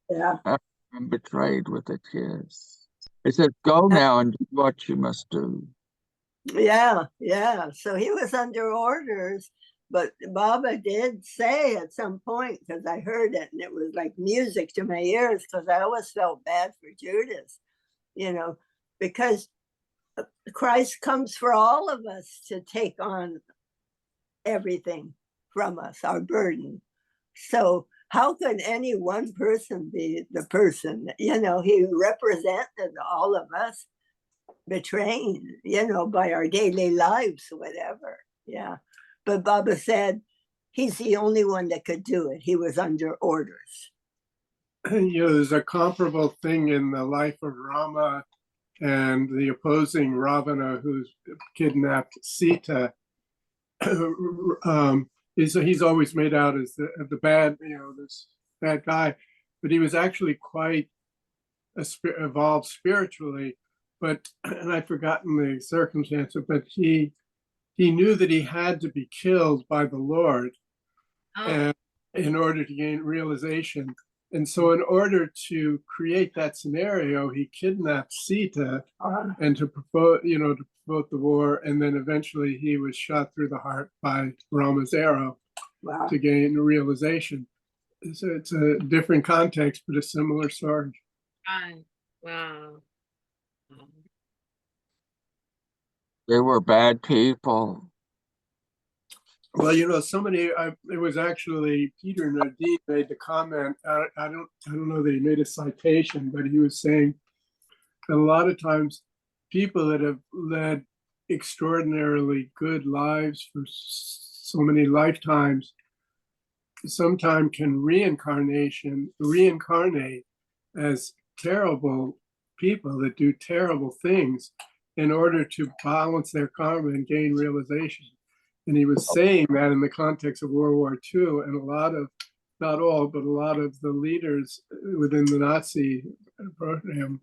Speaker 11: I'm betrayed with a kiss. He said, go now and do what you must do.
Speaker 10: Yeah. So he was under orders, but Baba did say at some point, because I heard it and it was like music to my ears, because I always felt bad for Judas, because Christ comes for all of us to take on everything from us, our burden. So how could any one person be the person? He represented all of us betraying, by our daily lives, whatever. Yeah. But Baba said he's the only one that could do it. He was under orders.
Speaker 9: There's a comparable thing in the life of Rama and the opposing Ravana who's kidnapped Sita. He's always made out as the bad, this bad guy, but he was actually quite evolved spiritually. And I've forgotten the circumstances, but he knew that he had to be killed by the Lord and in order to gain realization. And so in order to create that scenario, he kidnapped Sita and to provoke the war. And then eventually he was shot through the heart by Rama's arrow to gain realization. So it's a different context, but a similar story.
Speaker 1: Wow.
Speaker 11: They were bad people.
Speaker 9: Well, it was actually Peter Nardine made the comment. I don't know that he made a citation, but he was saying that a lot of times people that have led extraordinarily good lives for so many lifetimes sometimes can reincarnate as terrible people that do terrible things in order to balance their karma and gain realization. And he was saying that in the context of World War II, and a lot of, not all, but a lot of the leaders within the Nazi program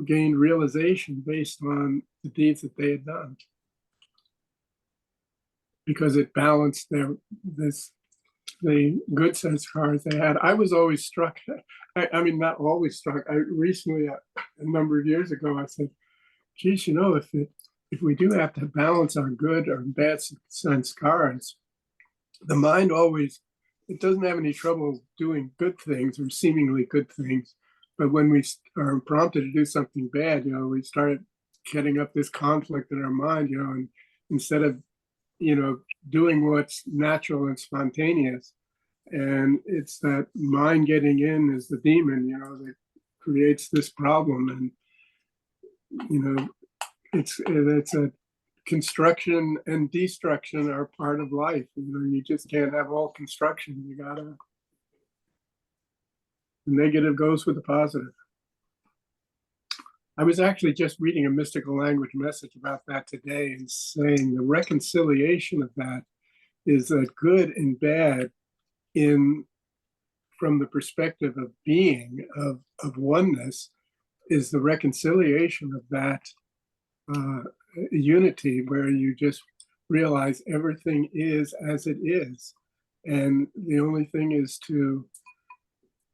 Speaker 9: gained realization based on the deeds that they had done, because it balanced the good sanskars they had. I was always struck. I mean, not always struck. I recently, a number of years ago, I said, geez, if we do have to balance our good or bad sanskars, the mind it doesn't have any trouble doing good things or seemingly good things. But when we are prompted to do something bad, we start getting up this conflict in our mind, and instead of, doing what's natural and spontaneous. And it's that mind getting in is the demon, that creates this problem. And, it's a construction and destruction are part of life. You know, you just can't have all construction. You gotta, the negative goes with the positive. I was actually just reading a mystical language message about that today and saying the reconciliation of that is that good and bad in from the perspective of being, of oneness, is the reconciliation of that unity where you just realize everything is as it is. And the only thing is to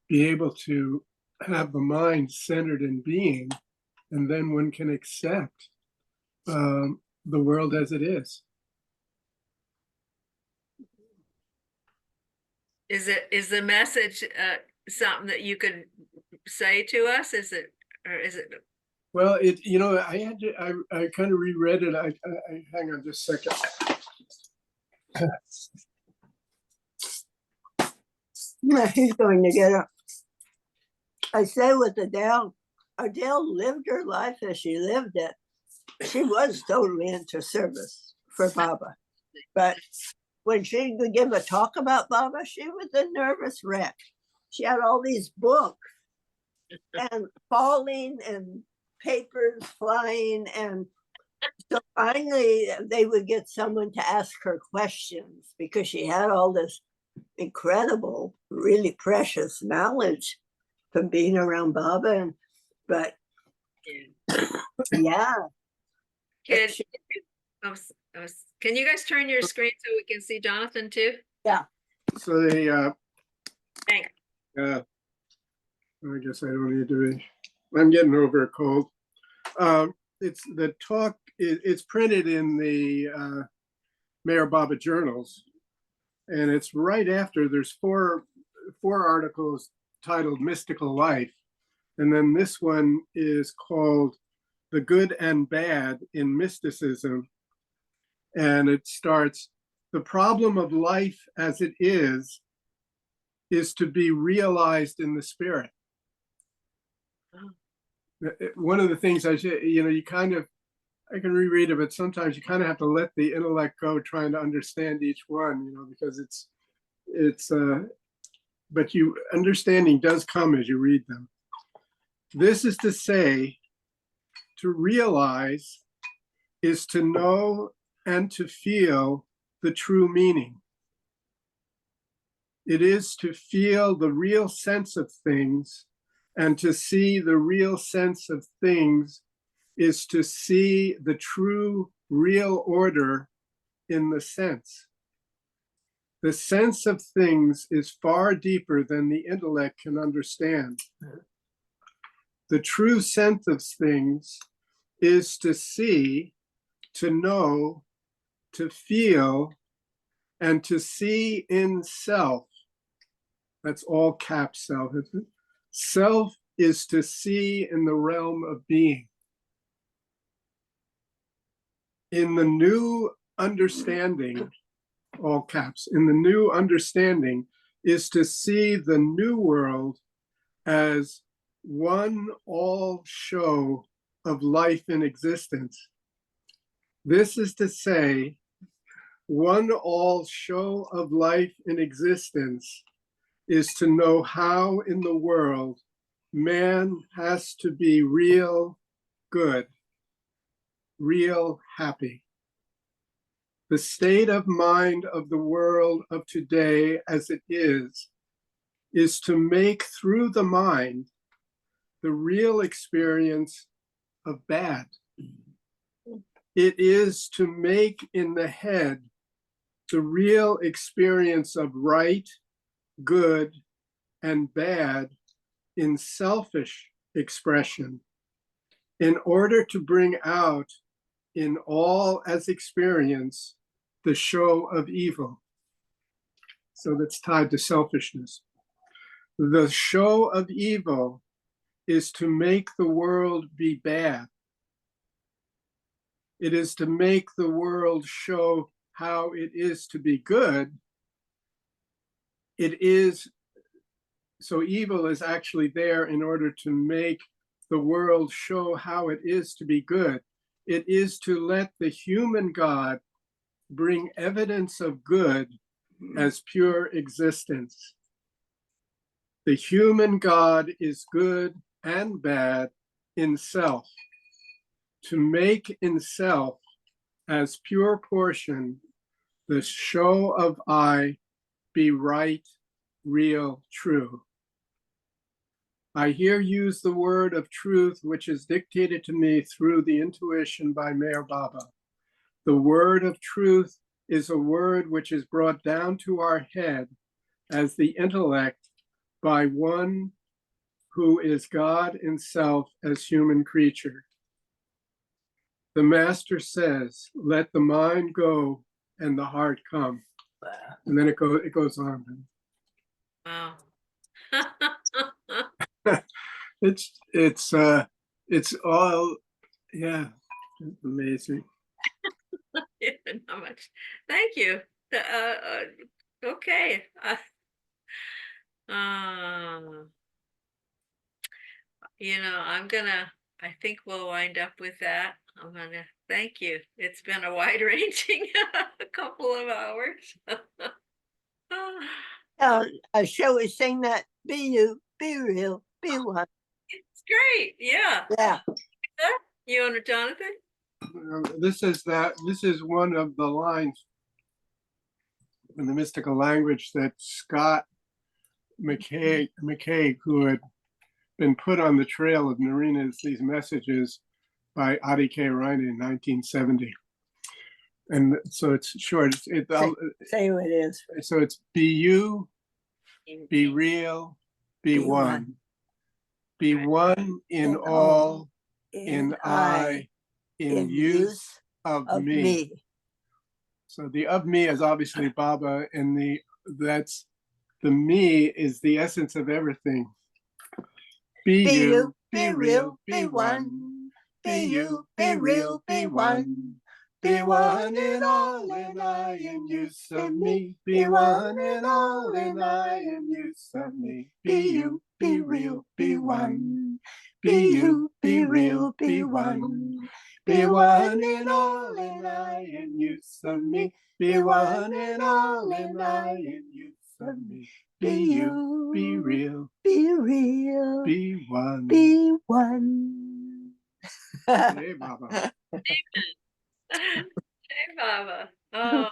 Speaker 9: be able to have the mind centered in being, and then one can accept the world as it is.
Speaker 1: Is the message something that you could say to us? Is it, or is it?
Speaker 9: Well, it, you know, I had to, I kind of reread it. I hang on just a second.
Speaker 10: He's going to get up. I say with Adele, Adele lived her life as she lived it. She was totally into service for Baba. But when she would give a talk about Baba, she was a nervous wreck. She had all these books and falling and papers flying. And so finally they would get someone to ask her questions because she had all this incredible, really precious knowledge from being around Baba. And, but yeah.
Speaker 1: Can you guys turn your screen so we can see Jonathan too?
Speaker 10: Yeah.
Speaker 9: So they,
Speaker 1: Thanks.
Speaker 9: I guess I don't need to be, I'm getting over a cold. It's the talk, it's printed in the Mayor Baba journals. And it's right after, there's four articles titled Mystical Life. And then this one is called The Good and Bad in Mysticism. And it starts, the problem of life as it is to be realized in the spirit. One of the things I say, you know, you kind of, I can reread it, but sometimes you kind of have to let the intellect go trying to understand each one, you know, because but understanding does come as you read them. This is to say, to realize is to know and to feel the true meaning. It is to feel the real sense of things, and to see the real sense of things is to see the true real order in the sense. The sense of things is far deeper than the intellect can understand. The true sense of things is to see, to know, to feel, and to see in self. That's all caps self. Self is to see in the realm of being. In the new understanding, all caps, in the new understanding is to see the new world as one all show of life in existence. This is to say, one all show of life in existence is to know how in the world man has to be real good, real happy. The state of mind of the world of today as it is to make through the mind the real experience of bad. It is to make in the head the real experience of right, good, and bad in selfish expression, in order to bring out in all as experience the show of evil. So that's tied to selfishness. The show of evil is to make the world be bad. It is to make the world show how it is to be good. It is, so evil is actually there in order to make the world show how it is to be good. it is to let the human God bring evidence of good as pure existence. The human God is good and bad in self. To make in self as pure portion the show of I be right, real, true. I here use the word of truth, which is dictated to me through the intuition by Mayor Baba. The word of truth is a word which is brought down to our head as the intellect by one who is God in self as human creature. The master says, let the mind go and the heart come. And then it goes on.
Speaker 1: Wow.
Speaker 9: It's all, yeah, it's amazing.
Speaker 1: Yeah, not much. Thank you. Okay. I think we'll wind up with that. I'm gonna thank you. It's been a wide-ranging couple of hours.
Speaker 10: Shall we sing that? Be you, be real, be one.
Speaker 1: It's great. Yeah.
Speaker 10: Yeah.
Speaker 1: You and Jonathan?
Speaker 9: This is one of the lines in the mystical language that Scott McCaig, who had been put on the trail of Narina's these messages by Adi K. Ryan in 1970. And so it's short.
Speaker 10: Say what it is.
Speaker 9: So it's be you, be real, be one. Be one in all, in I, in use of me. So the of me is obviously Baba, and the me is the essence of everything. Be you, be real, be one. Be you, be real, be one. Be one in all, in I, in use of me. Be one in all, in I, in use of me. Be you, be real, be one. Be you, be real, be one. Be one in all, in I, in use of me. Be one in all, in I, in use of me. Be you, be real, be one. Be one. Hey, Baba.
Speaker 1: Hey, Baba. Oh,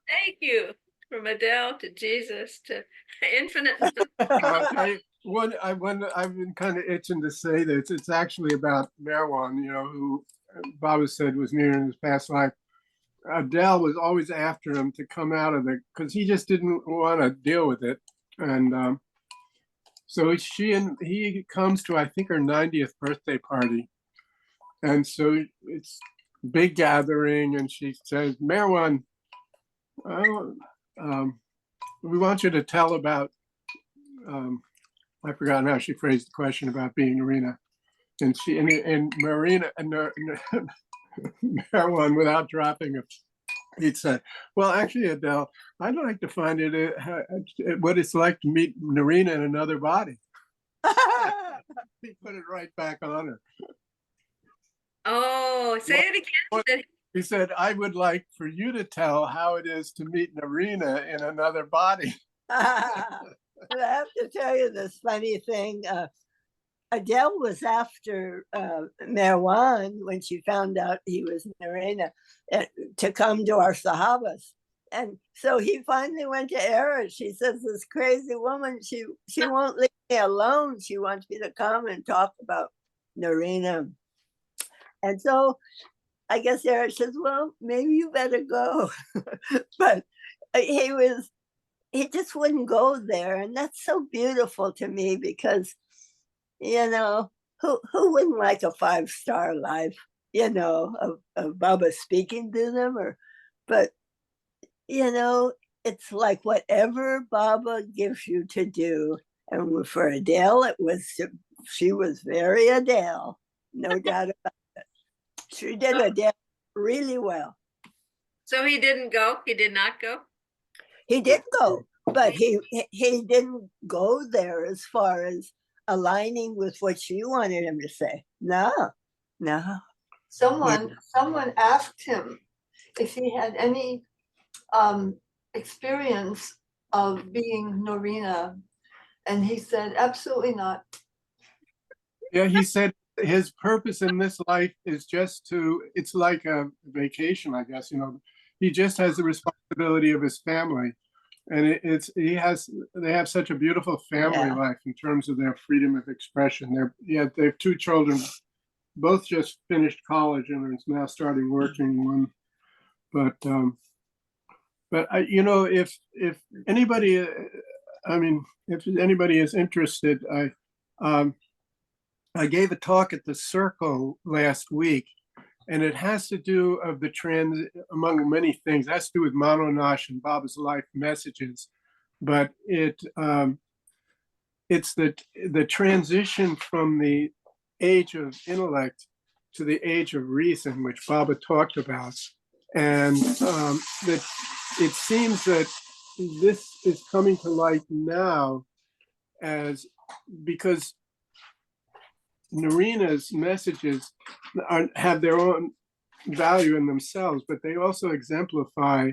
Speaker 1: thank you. From Adele to Jesus to infinite.
Speaker 9: I've been kind of itching to say this. It's actually about Merwan, who Baba said was near in his past life. Adele was always after him to come out of because he just didn't want to deal with it. And so he comes to, I think, her 90th birthday party. And so it's big gathering, and she says, Merwan, we want you to tell about, I forgot how she phrased the question about being Narina. And Marina and Merwan, without dropping it, he said, well, actually, Adele, I'd like to find what it's like to meet Narina in another body. He put it right back on her.
Speaker 1: Oh, say it again.
Speaker 9: He said, I would like for you to tell how it is to meet Narina in another body.
Speaker 10: I have to tell you this funny thing. Adele was after Merwan when she found out he was Narina to come to our Sahabas. And so he finally went to Era. She says, this crazy woman, she won't leave me alone. She wants me to come and talk about Narina. And so I guess Eric says, well, maybe you better go. But he just wouldn't go there. And that's so beautiful to me because, who wouldn't like a 5-star life, of Baba speaking to them? But it's like whatever Baba gives you to do. And for Adele, she was very Adele, no doubt about it. She did Adele really well.
Speaker 1: So he didn't go? He did not go?
Speaker 10: He did go, but he didn't go there as far as aligning with what she wanted him to say. No.
Speaker 5: someone asked him if he had any experience of being Norina, and he said, absolutely not.
Speaker 9: Yeah, he said his purpose in this life is just to, it's like a vacation, I guess, you know. He just has the responsibility of his family. And they have such a beautiful family
Speaker 10: Yeah.
Speaker 9: life in terms of their freedom of expression. They have two children, both just finished college and are now starting working. But you know, if anybody, I mean, if anybody is interested, I gave a talk at the Circle last week, and it has to do of the trans, among many things, it has to do with Mononosh and Baba's life messages, but it's the transition from the age of intellect to the age of reason, which Baba talked about, and that it seems that this is coming to light now because Narina's messages have their own value in themselves, but they also exemplify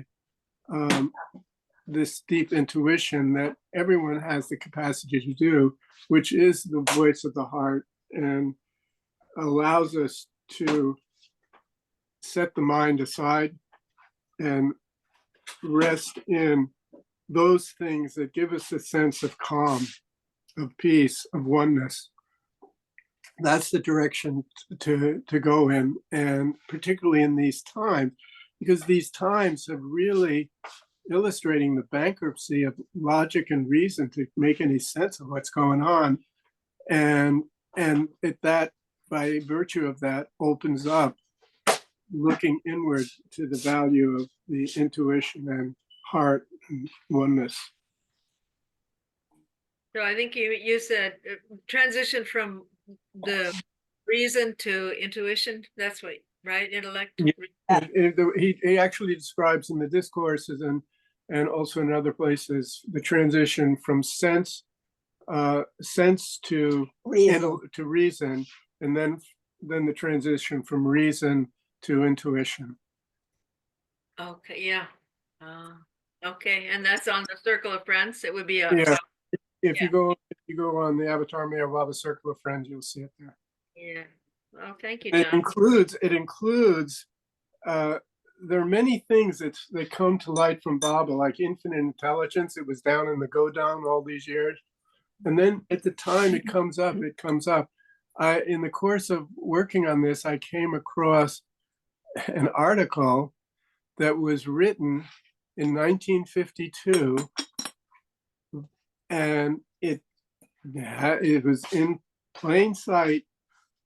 Speaker 9: this deep intuition that everyone has the capacity to do, which is the voice of the heart and allows us to set the mind aside and rest in those things that give us a sense of calm, of peace, of oneness. That's the direction to go in, and particularly in these times, because these times have really illustrating the bankruptcy of logic and reason to make any sense of what's going on, and that by virtue of that opens up looking inward to the value of the intuition and heart and oneness.
Speaker 1: So I think you said transition from the reason to intuition. That's what, right? Intellect.
Speaker 9: Yeah. He actually describes in the discourses and also in other places the transition from sense to reason, and then the transition from reason to intuition.
Speaker 1: Okay, yeah. Okay, and that's on the Circle of Friends. It would be a
Speaker 9: Yeah. If you go on the Avatar Mayor Baba Circle of Friends, you'll see it there.
Speaker 1: yeah. Well, thank you,
Speaker 9: It
Speaker 1: John.
Speaker 9: includes there are many things that come to light from Baba, like infinite intelligence. It was down in the Godam all these years. And then at the time it comes up. In the course of working on this, I came across an article that was written in 1952, and it was in plain sight,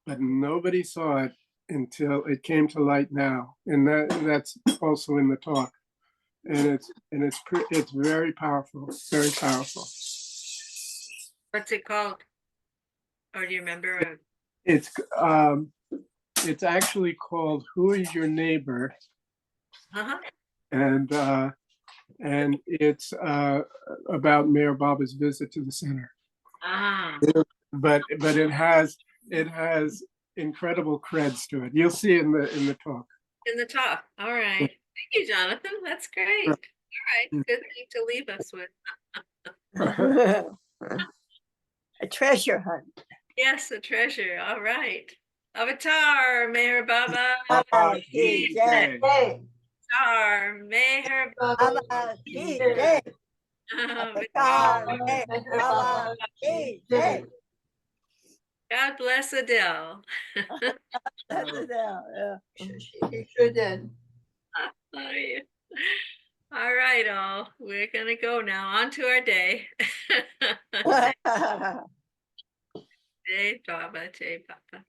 Speaker 9: but nobody saw it until it came to light now, and that's also in the talk, and it's very powerful, very powerful.
Speaker 1: What's it called? Or do you remember?
Speaker 9: It's actually called "Who Is Your Neighbor?" And it's about Mayor Baba's visit to the center. But it has incredible creds to it. You'll see in the talk.
Speaker 1: In the talk. All right. Thank you, Jonathan. That's great. All right. Good thing to leave us with.
Speaker 10: A treasure hunt.
Speaker 1: Yes, a treasure. All right. Avatar, Mayor Baba.
Speaker 10: Avatar,
Speaker 1: Mayor Baba. God bless Adele.
Speaker 5: He sure did.
Speaker 1: Oh, yeah. All right, all. We're gonna go now. On to our day. Jai Baba, Jai Baba.